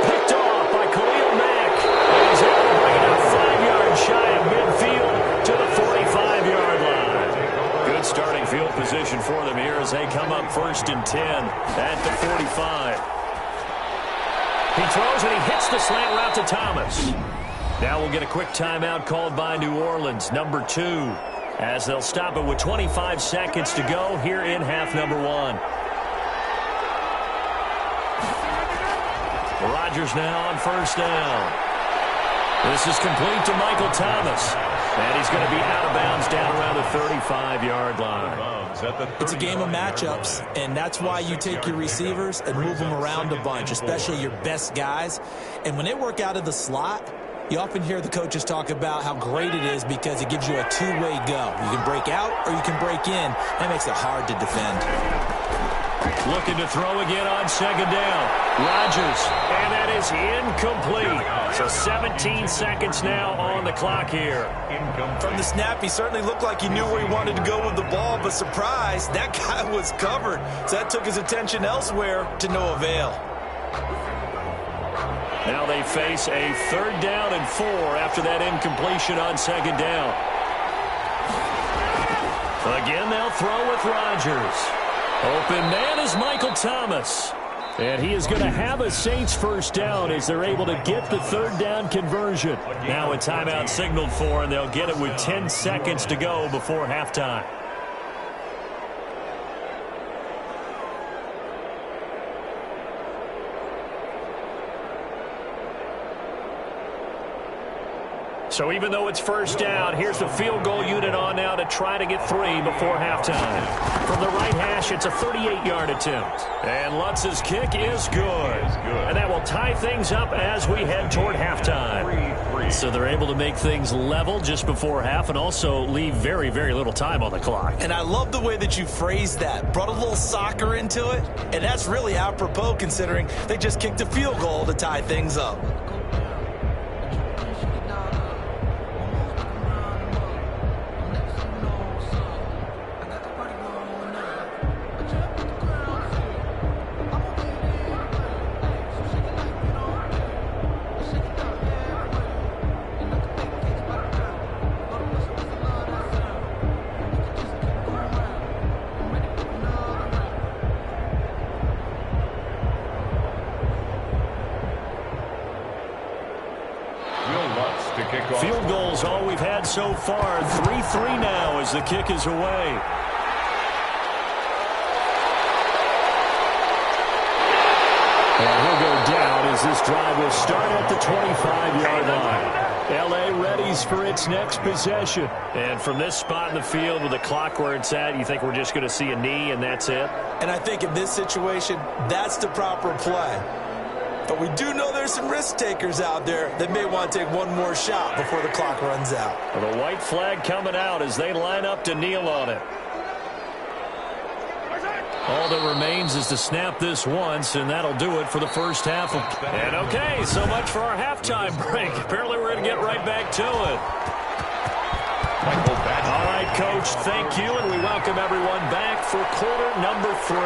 Picked off by Khalil Mack. And he's able to bring it up 5 yards shy of midfield to the 45-yard line. Good starting field position situation for them here as they come up 1st and 10 at the 45. He throws and he hits the slant route to Thomas. Now we'll get a quick timeout called by New Orleans, number 2, as they'll stop it with 25 seconds to go here in half number 1. Rodgers now on 1st down. This is complete to Michael Thomas. And he's going to be out of bounds down around the 35-yard line. It's a game of matchups, and that's why you take your receivers and move them around a bunch, especially your best guys. And when they work out of the slot, you often hear the coaches talk about how great it is because it gives you a two-way go. You can break out or you can break in. That makes it hard to defend. Looking to throw again on 2nd down. Rodgers, and that is incomplete. So 17 seconds now on the clock here. From the snap, he certainly looked like he knew where he wanted to go with the ball, but surprise, that guy was covered. So that took his attention elsewhere to no avail. Now they face a 3rd down and 4 after that incompletion on 2nd down. Again, they'll throw with Rodgers. Open man is Michael Thomas. And he is going to have a Saints 1st down as they're able to get the 3rd down conversion. Now a timeout signaled for, and they'll get it with 10 seconds to go before halftime. So even though it's 1st down, here's the field goal unit on now to try to get 3 before halftime. From the right hash, it's a 38-yard attempt. And Lutz's kick is good. And that will tie things up as we head toward halftime. So they're able to make things level just before half and also leave very, very little time on the clock. And I love the way that you phrased that. Brought a little soccer into it. And that's really apropos considering they just kicked a field goal to tie things up. Field goals all we've had so far. 3-3 now as the kick is away. And he'll go down as this drive will start at the 25-yard line. L.A. readies for its next possession. And from this spot in the field with the clock where it's at, you think we're just going to see a knee and that's it? And I think in this situation, that's the proper play. But we do know there's some risk takers out there that may want to take one more shot before the clock runs out. Well, the white flag coming out as they line up to kneel on it. All that remains is to snap this once, and that'll do it for the first half. And okay, so much for our halftime break. Apparently we're going to get right back to it. All right, Coach, thank you, and we welcome everyone back for quarter number 3.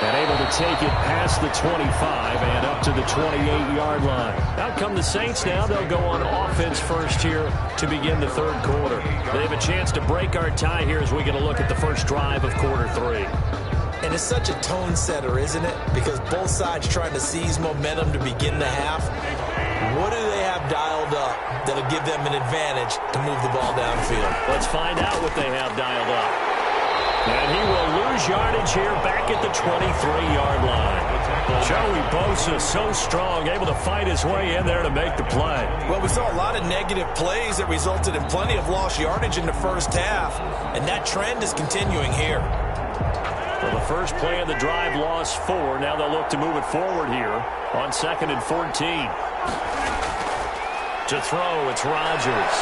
And able to take it past the 25 and up to the 28-yard line. Out come the Saints now. They'll go on offense first here to begin the 3rd quarter. They have a chance to break our tie here as we get a look at the first drive of quarter 3. And it's such a tone setter, isn't it? Because both sides trying to seize momentum to begin the half. What do they have dialed up that'll give them an advantage to move the ball downfield? Let's find out what they have dialed up. And he will lose yardage here back at the 23-yard line. Joey Bosa so strong, able to fight his way in there to make the play. Well, we saw a lot of negative plays that resulted in plenty of lost yardage in the first half, and that trend is continuing here. Well, the first play of the drive lost 4. Now they'll look to move it forward here on 2nd and 14. To throw, it's Rodgers.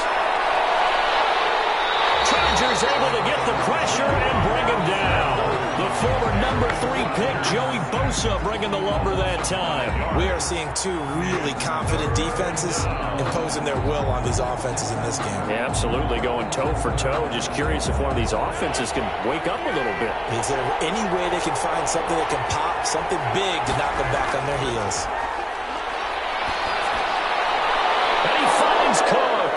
Rodgers able to get the pressure and bring him down. The former number 3 pick, Joey Bosa, bringing the lumber that time. We are seeing 2 really confident defenses imposing their will on these offenses in this game. Yeah, absolutely, going toe for toe. Just curious if one of these offenses can wake up a little bit. Is there any way they can find something that can pop, something big to knock them back on their heels? And he finds Cook.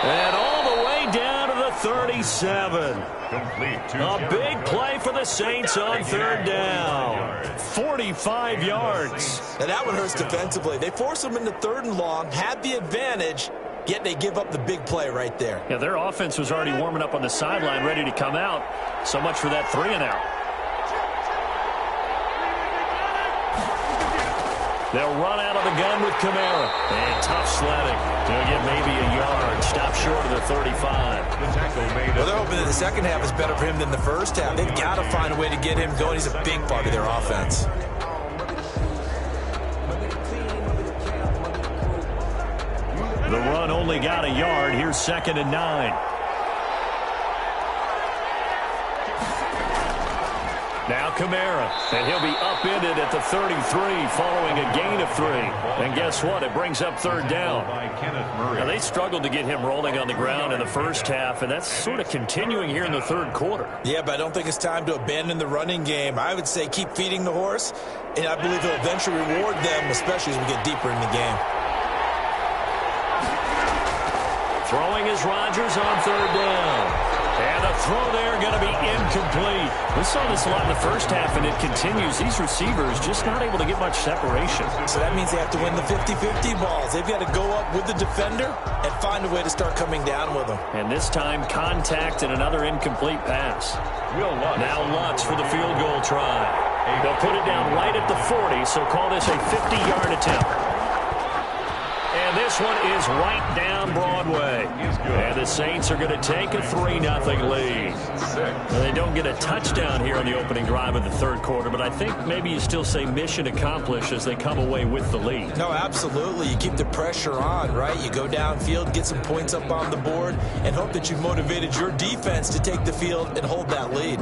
And all the way down to the 37. A big play for the Saints on third down. 45 yards. Now that one hurts defensively. They force them into third and long, had the advantage, yet they give up the big play right there. Yeah, their offense was already warming up on the sideline, ready to come out. So much for that 3-and-out. They'll run out of the gun with Kamara. And tough sledding. They'll get maybe a yard. Stop short of the 35. Well, they're hoping that the second half is better for him than the first half. They've got to find a way to get him going. He's a big part of their offense. The run only got a yard. Here's 2nd and 9. Now Kamara, and he'll be upended at the 33 following a gain of 3. And guess what? It brings up third down. Now, they struggled to get him rolling on the ground in the first half, and that's sort of continuing here in the third quarter. Yeah, but I don't think it's time to abandon the running game. I would say keep feeding the horse, and I believe he'll eventually reward them, especially as we get deeper in the game. Throwing is Rodgers on third down. And the throw there going to be incomplete. We saw this a lot in the first half, and it continues. These receivers just not able to get much separation. So that means they have to win the 50-50 balls. They've got to go up with the defender and find a way to start coming down with them. And this time, contact and another incomplete pass. Now Lutz for the field goal try. They'll put it down right at the 40, so call this a 50-yard attempt. And this one is right down Broadway. And the Saints are going to take a 3-0 lead. Well, they don't get a touchdown here on the opening drive of the third quarter, but I think maybe you still say mission accomplished as they come away with the lead. No, absolutely. You keep the pressure on, right? You go downfield, get some points up on the board, and hope that you've motivated your defense to take the field and hold that lead.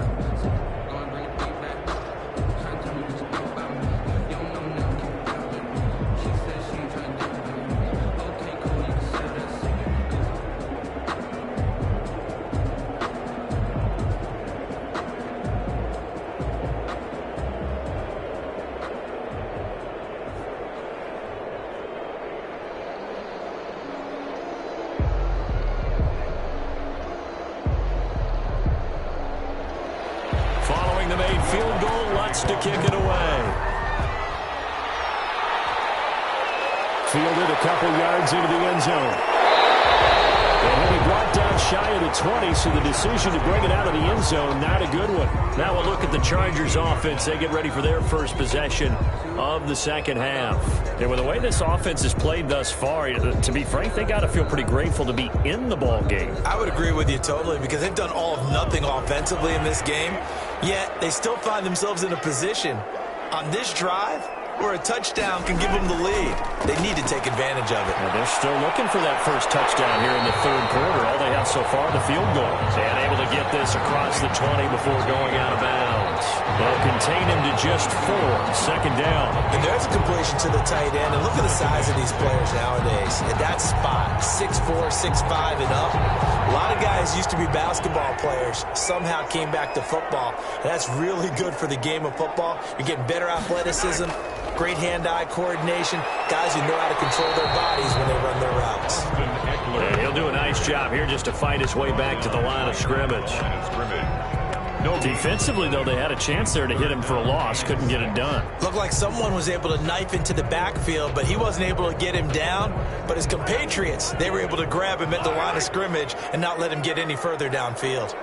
The made field goal, Lutz to kick it away. Fielded a couple yards into the end zone. And he'll be brought down shy of the 20, so the decision to bring it out of the end zone, not a good one. Now we'll look at the Chargers offense. They get ready for their first possession of the second half. And with the way this offense has played thus far, to be frank, they got to feel pretty grateful to be in the ball game. I would agree with you totally, because they've done all of nothing offensively in this game, yet they still find themselves in a position on this drive where a touchdown can give them the lead. They need to take advantage of it. Well, they're still looking for that first touchdown here in the third quarter. All they have so far, the field goal. And able to get this across the 20 before going out of bounds. They'll contain him to just 4. Second down. And there's a completion to the tight end. And look at the size of these players nowadays. At that spot, 6'4", 6'5", and up. A lot of guys used to be basketball players. Somehow came back to football. And that's really good for the game of football. You're getting better athleticism. Great hand-eye coordination. Guys who know how to control their bodies when they run their routes. And he'll do a nice job here just to fight his way back to the line of scrimmage. Defensively, though, they had a chance there to hit him for a loss. Couldn't get it done. Looked like someone was able to knife into the backfield, but he wasn't able to get him down. But his compatriots, they were able to grab him at the line of scrimmage and not let him get any further downfield.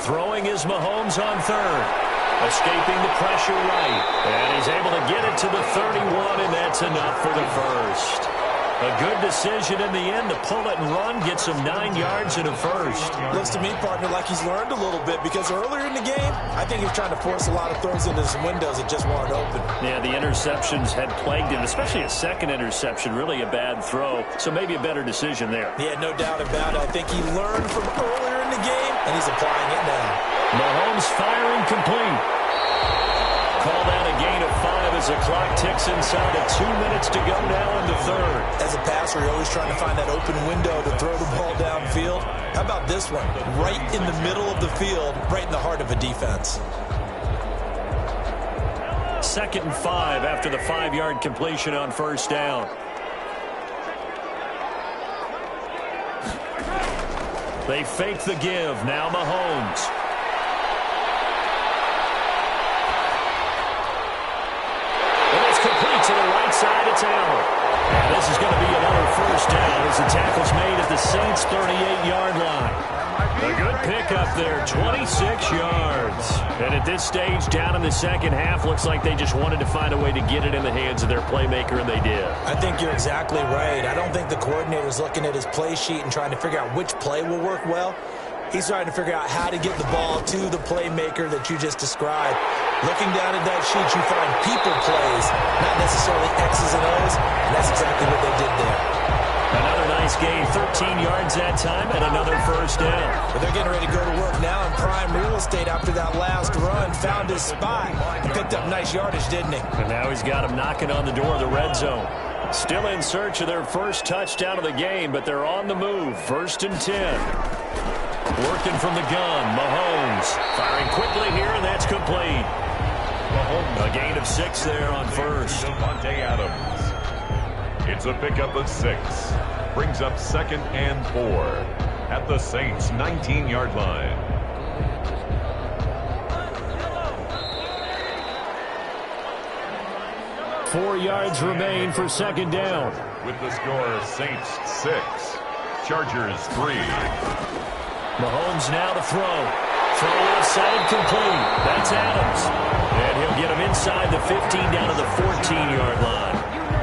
Throwing is Mahomes on third. Escaping the pressure right. And he's able to get it to the 31, and that's enough for the first. A good decision in the end to pull it and run, gets him 9 yards and a first. Looks to me, partner, like he's learned a little bit, because earlier in the game, I think he was trying to force a lot of throws into some windows that just weren't open. Yeah, the interceptions had plagued him, especially a second interception, really a bad throw. So maybe a better decision there. Yeah, no doubt about it. I think he learned from earlier in the game, and he's applying it now. Mahomes firing complete. Called out a gain of 5 as the clock ticks inside of 2 minutes to go now in the third. As a passer, you're always trying to find that open window to throw the ball downfield. How about this one? Right in the middle of the field, right in the heart of a defense. 2nd and 5 after the 5-yard completion on first down. They fake the give. Now Mahomes. And it's complete to the right side. It's Allen. And this is going to be another first down as the tackle's made at the Saints' 38-yard line. A good pickup there, 26 yards. And at this stage, down in the second half, looks like they just wanted to find a way to get it in the hands of their playmaker, and they did. I think you're exactly right. I don't think the coordinator's looking at his play sheet and trying to figure out which play will work well. He's trying to figure out how to get the ball to the playmaker that you just described. Looking down at that sheet, you find people plays, not necessarily X's and O's, and that's exactly what they did there. Another nice gain, 13 yards that time, and another first down. But they're getting ready to go to work now in prime real estate after that last run. Found his spot. He picked up nice yardage, didn't he? And now he's got him knocking on the door of the red zone. Still in search of their first touchdown of the game, but they're on the move. 1st and 10. Working from the gun, Mahomes. Firing quickly here, and that's complete. A gain of 6 there on first. Devontae Adams. It's a pickup of 6. Brings up 2nd and 4 at the Saints' 19-yard line. Four yards remain for 2nd down. With the score, Saints 6, Chargers 3. Mahomes now to throw. Throw outside, complete. That's Adams. And he'll get him inside the 15 down to the 14-yard line.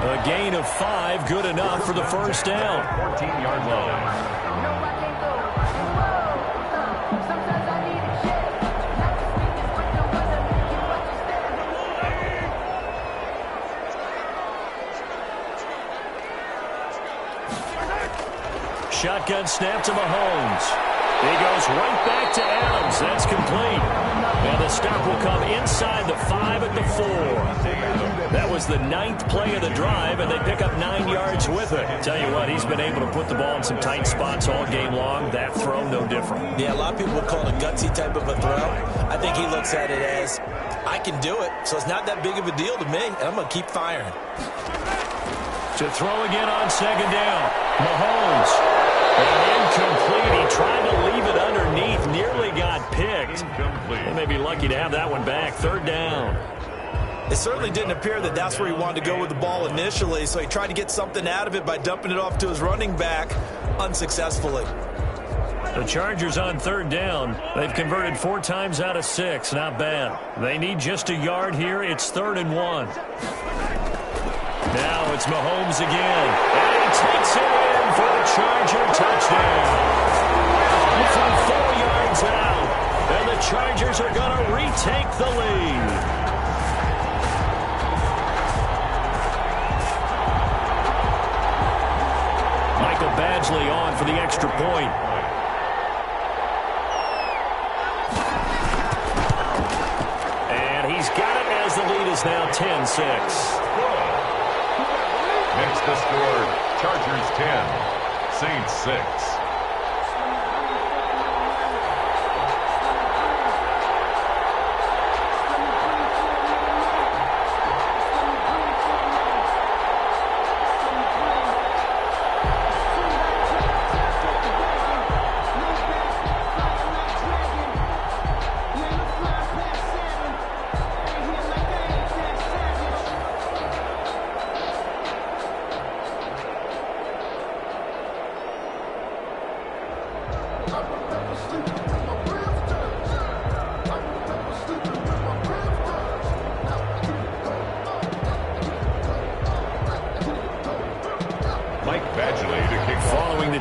A gain of 5, good enough for the first down. 14-yard line. Shotgun snap to Mahomes. He goes right back to Adams. That's complete. And the stop will come inside the 5 at the 4. That was the 9th play of the drive, and they pick up 9 yards with it. Tell you what, he's been able to put the ball in some tight spots all game long. That throw, no different. Yeah, a lot of people would call it a gutsy type of a throw. I think he looks at it as, I can do it, so it's not that big of a deal to me, and I'm going to keep firing. To throw again on 2nd down. Mahomes. And incomplete. He tried to leave it underneath. Nearly got picked. They may be lucky to have that one back. 3rd down. It certainly didn't appear that that's where he wanted to go with the ball initially, so he tried to get something out of it by dumping it off to his running back unsuccessfully. The Chargers on 3rd down. They've converted 4 times out of 6. Not bad. They need just a yard here. It's 3rd and 1. Now it's Mahomes again. And he takes it in for a Charger touchdown. From 4 yards out. And the Chargers are going to retake the lead. Michael Badgley on for the extra point. And he's got it as the lead is now 10-6. Makes the score, Chargers 10, Saints 6.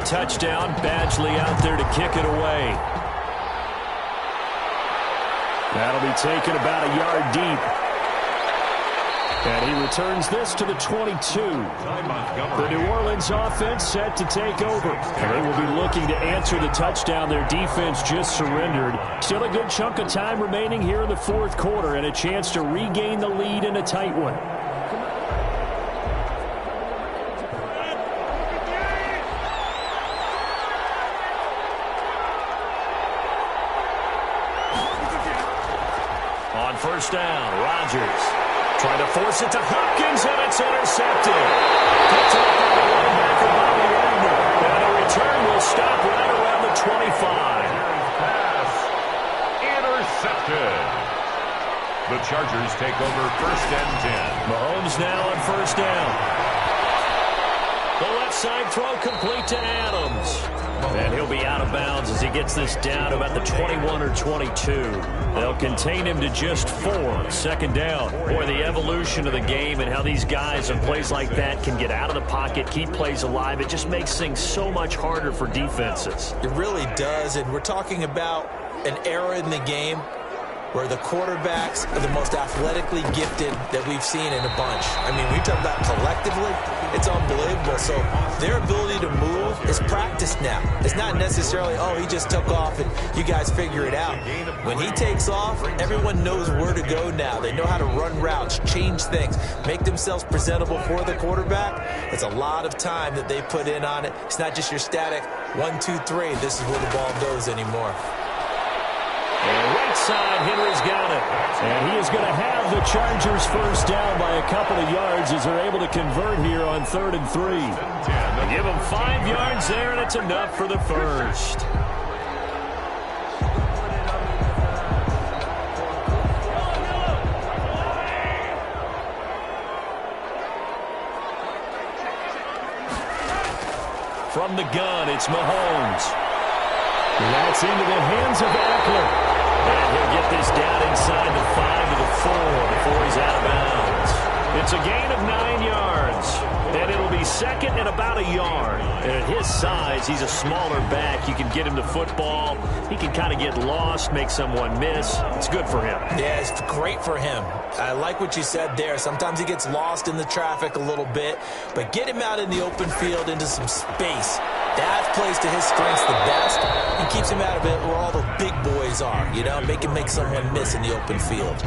Touchdown, Badgley out there to kick it away. That'll be taken about a yard deep. And he returns this to the 22. The New Orleans offense set to take over. And they will be looking to answer the touchdown their defense just surrendered. Still a good chunk of time remaining here in the 4th quarter and a chance to regain the lead in a tight one. First down, Rodgers trying to force it to Hopkins, and it's intercepted. Picked up by the linebacker, Bobby Wagner. And a return will stop right around the Pass intercepted. The Chargers take over 1st and 10. Mahomes now on 1st down. The left side throw complete to Adams. And he'll be out of bounds as he gets this down to about the 21 or 22. They'll contain him to just 4. 2nd down. Boy, the evolution of the game and how these guys in plays like that can get out of the pocket, keep plays alive, it just makes things so much harder for defenses. It really does, and we're talking about an era in the game where the quarterbacks are the most athletically gifted that we've seen in a bunch. I mean, we talk about collectively, it's unbelievable. So their ability to move is practiced now. It's not necessarily, oh, he just took off and you guys figure it out. When he takes off, everyone knows where to go now. They know how to run routes, change things, make themselves presentable for the quarterback. It's a lot of time that they put in on it. It's not just your static 1, 2, 3. This is where the ball goes anymore. And right side, Henry's got it. And he is going to have the Chargers 1st down by a couple of yards as they're able to convert here on 3rd and 3. They give him 5 yards there, and it's enough for the 1st. From the gun, it's Mahomes. That's into the hands of Eckler. And he'll get this down inside the 5 to the 4 before he's out of bounds. It's a gain of 9 yards. And it'll be 2nd and about a yard. And at his size, he's a smaller back. You can get him the football. He can kind of get lost, make someone miss. It's good for him. Yeah, it's great for him. I like what you said there. Sometimes he gets lost in the traffic a little bit. But get him out in the open field into some space. That plays to his strengths the best and keeps him out of it where all the big boys are, you know, make someone miss in the open field.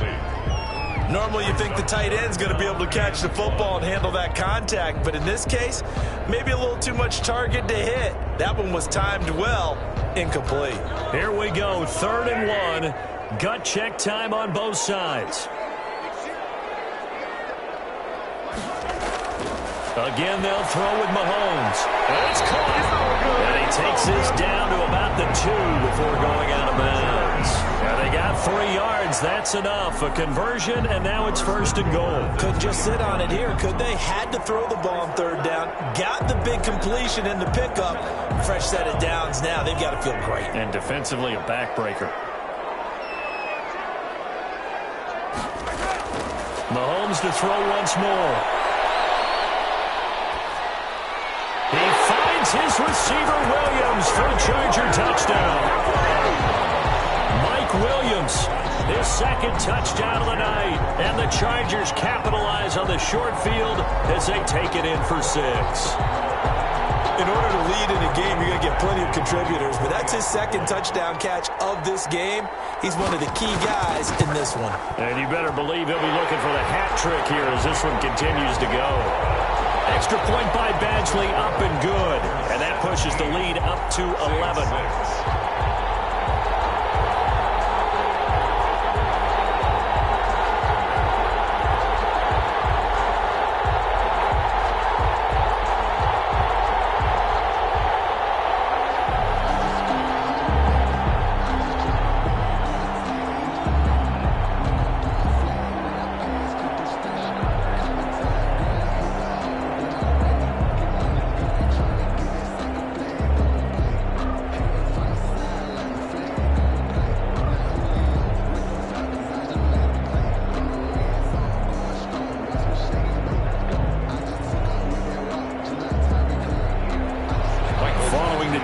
Normally you think the tight end's going to be able to catch the football and handle that contact, but in this case, maybe a little too much target to hit. That one was timed well, incomplete. Here we go, 3rd and 1. Gut check time on both sides. Again, they'll throw with Mahomes. And it's caught. And he takes this down to about the 2 before going out of bounds. And they got 3 yards. That's enough. A conversion, and now it's 1st and goal. Couldn't just sit on it here, could they? Had to throw the ball on 3rd down. Got the big completion in the pickup. Fresh set of downs now. They've got to feel great. And defensively, a backbreaker. Mahomes to throw once more. He finds his receiver, Williams, for a Charger touchdown. Mike Williams, his 2nd touchdown of the night. And the Chargers capitalize on the short field as they take it in for 6. In order to lead in a game, you're going to get plenty of contributors, but that's his 2nd touchdown catch of this game. He's one of the key guys in this one. And you better believe he'll be looking for the hat trick here as this one continues to go. Extra point by Badgley, up and good. And that pushes the lead up to 11.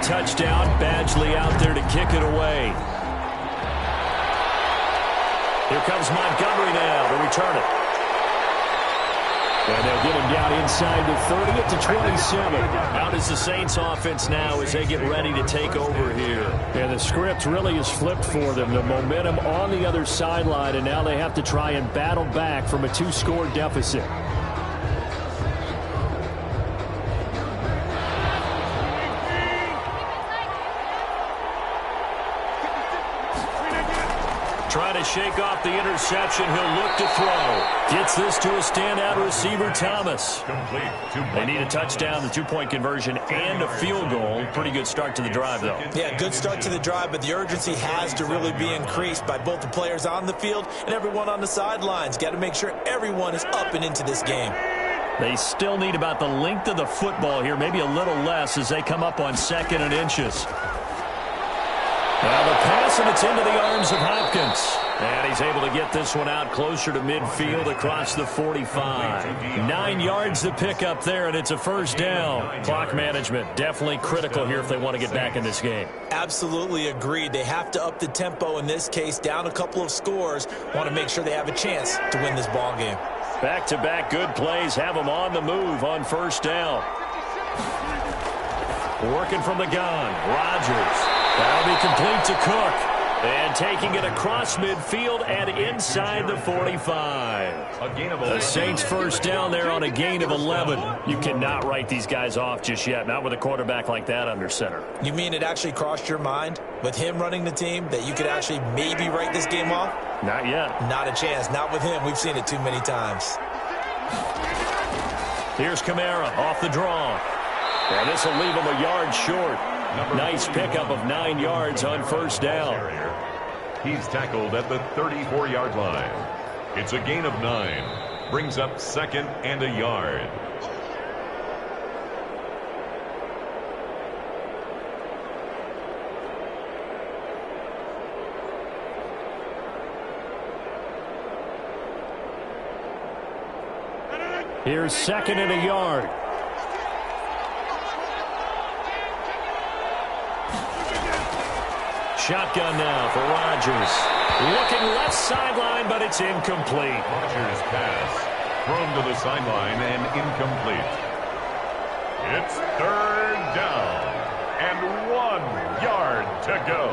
Touchdown, Badgley out there to kick it away. Here comes Montgomery now to return it. And they'll get him down inside the 30 at the 27. Out is the Saints offense now as they get ready to take over here. And the script really is flipped for them. The momentum on the other sideline, and now they have to try and battle back from a 2-score deficit. Trying to shake off the interception. He'll look to throw. Gets this to a standout receiver, Thomas. They need a touchdown, the two-point conversion, and a field goal. Pretty good start to the drive, though. Yeah, good start to the drive, but the urgency has to really be increased by both the players on the field and everyone on the sidelines. Got to make sure everyone is up and into this game. They still need about the length of the football here, maybe a little less as they come up on 2nd and inches. Now the pass, and it's into the arms of Hopkins. And he's able to get this one out closer to midfield across the 45. 9 yards to pick up there, and it's a first down. Clock management definitely critical here if they want to get back in this game. Absolutely agreed. They have to up the tempo in this case, down a couple of scores. Want to make sure they have a chance to win this ball game. Back-to-back good plays have them on the move on first down. Working from the gun, Rodgers. That'll be complete to Cook. And taking it across midfield and inside the 45. The Saints first down there on a gain of 11. You cannot write these guys off just yet, not with a quarterback like that under center. You mean it actually crossed your mind with him running the team that you could actually maybe write this game off? Not yet. Not a chance. Not with him. We've seen it too many times. Here's Kamara off the draw. And this will leave him a yard short. Nice pickup of 9 yards on first down. He's tackled at the 34-yard line. It's a gain of 9. Brings up 2nd and a yard. Here's 2nd and a yard. Shotgun now for Rodgers. Looking left sideline, but it's incomplete. Rodgers' pass thrown to the sideline and incomplete. It's 3rd down and 1 yard to go.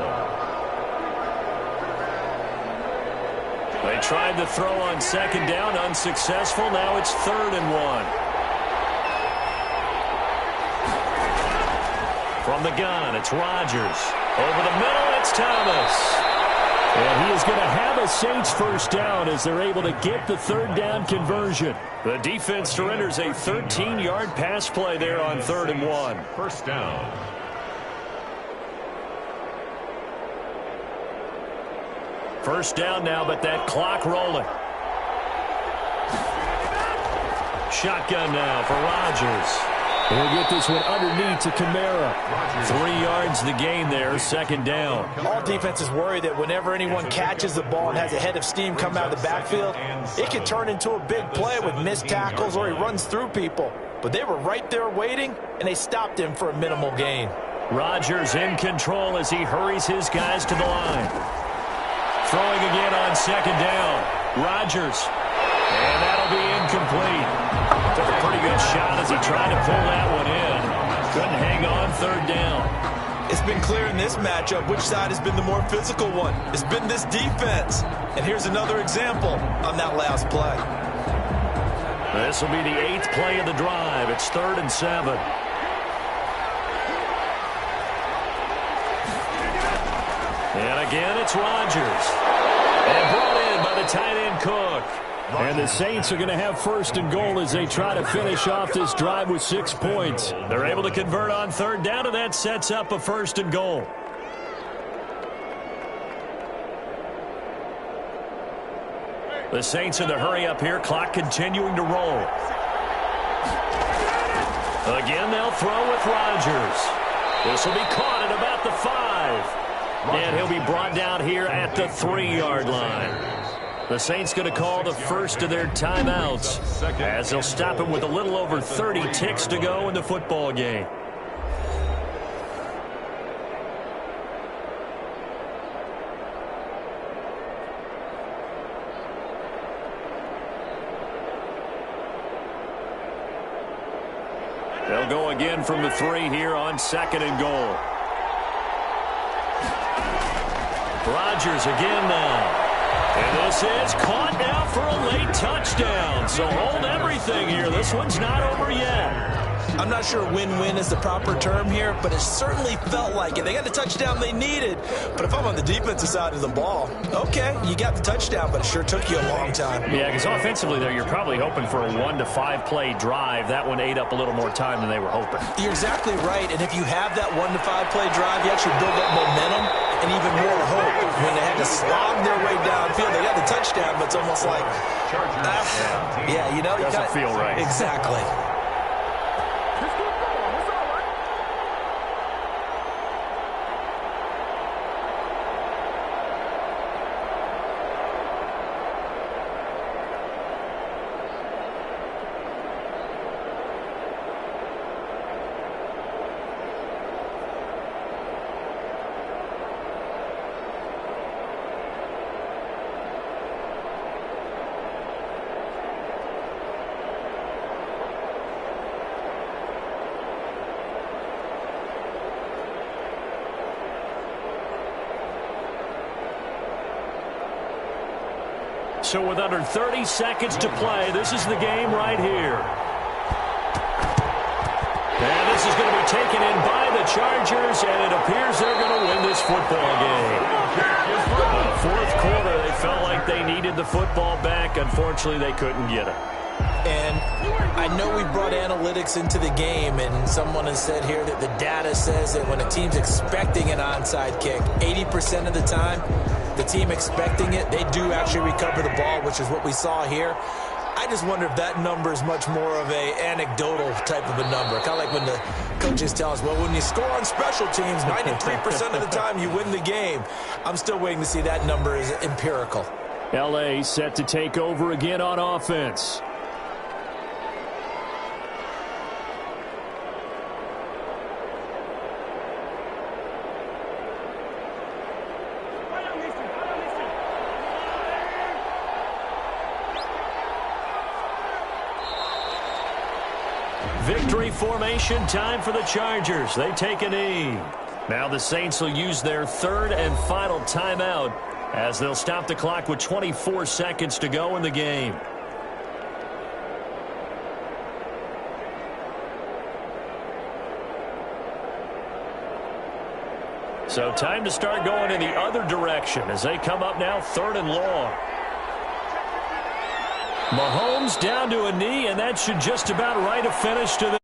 They tried to throw on 2nd down, unsuccessful. Now it's 3rd and 1. From the gun, it's Rodgers. Over the middle, it's Thomas. And he is going to have a Saints first down as they're able to get the 3rd down conversion. The defense surrenders a 13-yard pass play there on 3rd and 1. First down. First down now, but that clock rolling. Shotgun now for Rodgers. He'll get this one underneath to Kamara. 3 yards the gain there, 2nd down. All defenses worry that whenever anyone catches the ball and has a head of steam come out of the backfield, it can turn into a big play with missed tackles or he runs through people. But they were right there waiting, and they stopped him for a minimal gain. Rodgers in control as he hurries his guys to the line. Throwing again on 2nd down. Rodgers. And that'll be incomplete. Took a pretty good shot as he tried to pull that one in. Couldn't hang on 3rd down. It's been clear in this matchup which side has been the more physical one. It's been this defense. And here's another example on that last play. This will be the 8th play of the drive. It's 3rd and 7. And again, it's Rodgers. And brought in by the tight end Cook. And the Saints are going to have 1st and goal as they try to finish off this drive with 6 points. They're able to convert on 3rd down, and that sets up a 1st and goal. The Saints in the hurry up here, clock continuing to roll. Again, they'll throw with Rodgers. This will be caught at about the 5. And he'll be brought down here at the 3-yard line. The Saints going to call the first of their timeouts as they'll stop him with a little over 30 ticks to go in the football game. They'll go again from the 3 here on 2nd and goal. Rodgers again now. And this is caught now for a late touchdown. So hold everything here. This one's not over yet. I'm not sure win-win is the proper term here, but it certainly felt like it. They got the touchdown they needed. But if I'm on the defensive side of the ball, okay, you got the touchdown, but it sure took you a long time. Yeah, because offensively there, you're probably hoping for a 1 to 5 play drive. That one ate up a little more time than they were hoping. You're exactly right, and if you have that 1 to 5 play drive, you actually build up momentum and even more hope. When they had to slog their way downfield, they got the touchdown, but it's almost like, yeah, you know, doesn't feel right. Exactly. So with under 30 seconds to play, this is the game right here. And this is going to be taken in by the Chargers, and it appears they're going to win this football game. Fourth quarter, they felt like they needed the football back. Unfortunately, they couldn't get it. And I know we brought analytics into the game, and someone has said here that the data says that when a team's expecting an onside kick, 80% of the time, the team expecting it, they do actually recover the ball, which is what we saw here. I just wonder if that number is much more of a anecdotal type of a number. Kind of like when the coaches tell us, well, when you score on special teams, 93% of the time you win the game. I'm still waiting to see that number is empirical. L.A. set to take over again on offense. Victory formation time for the Chargers. They take a knee. Now the Saints will use their third and final timeout as they'll stop the clock with 24 seconds to go in the game. So time to start going in the other direction as they come up now 3rd and long. Mahomes down to a knee, and that should just about write a finish to the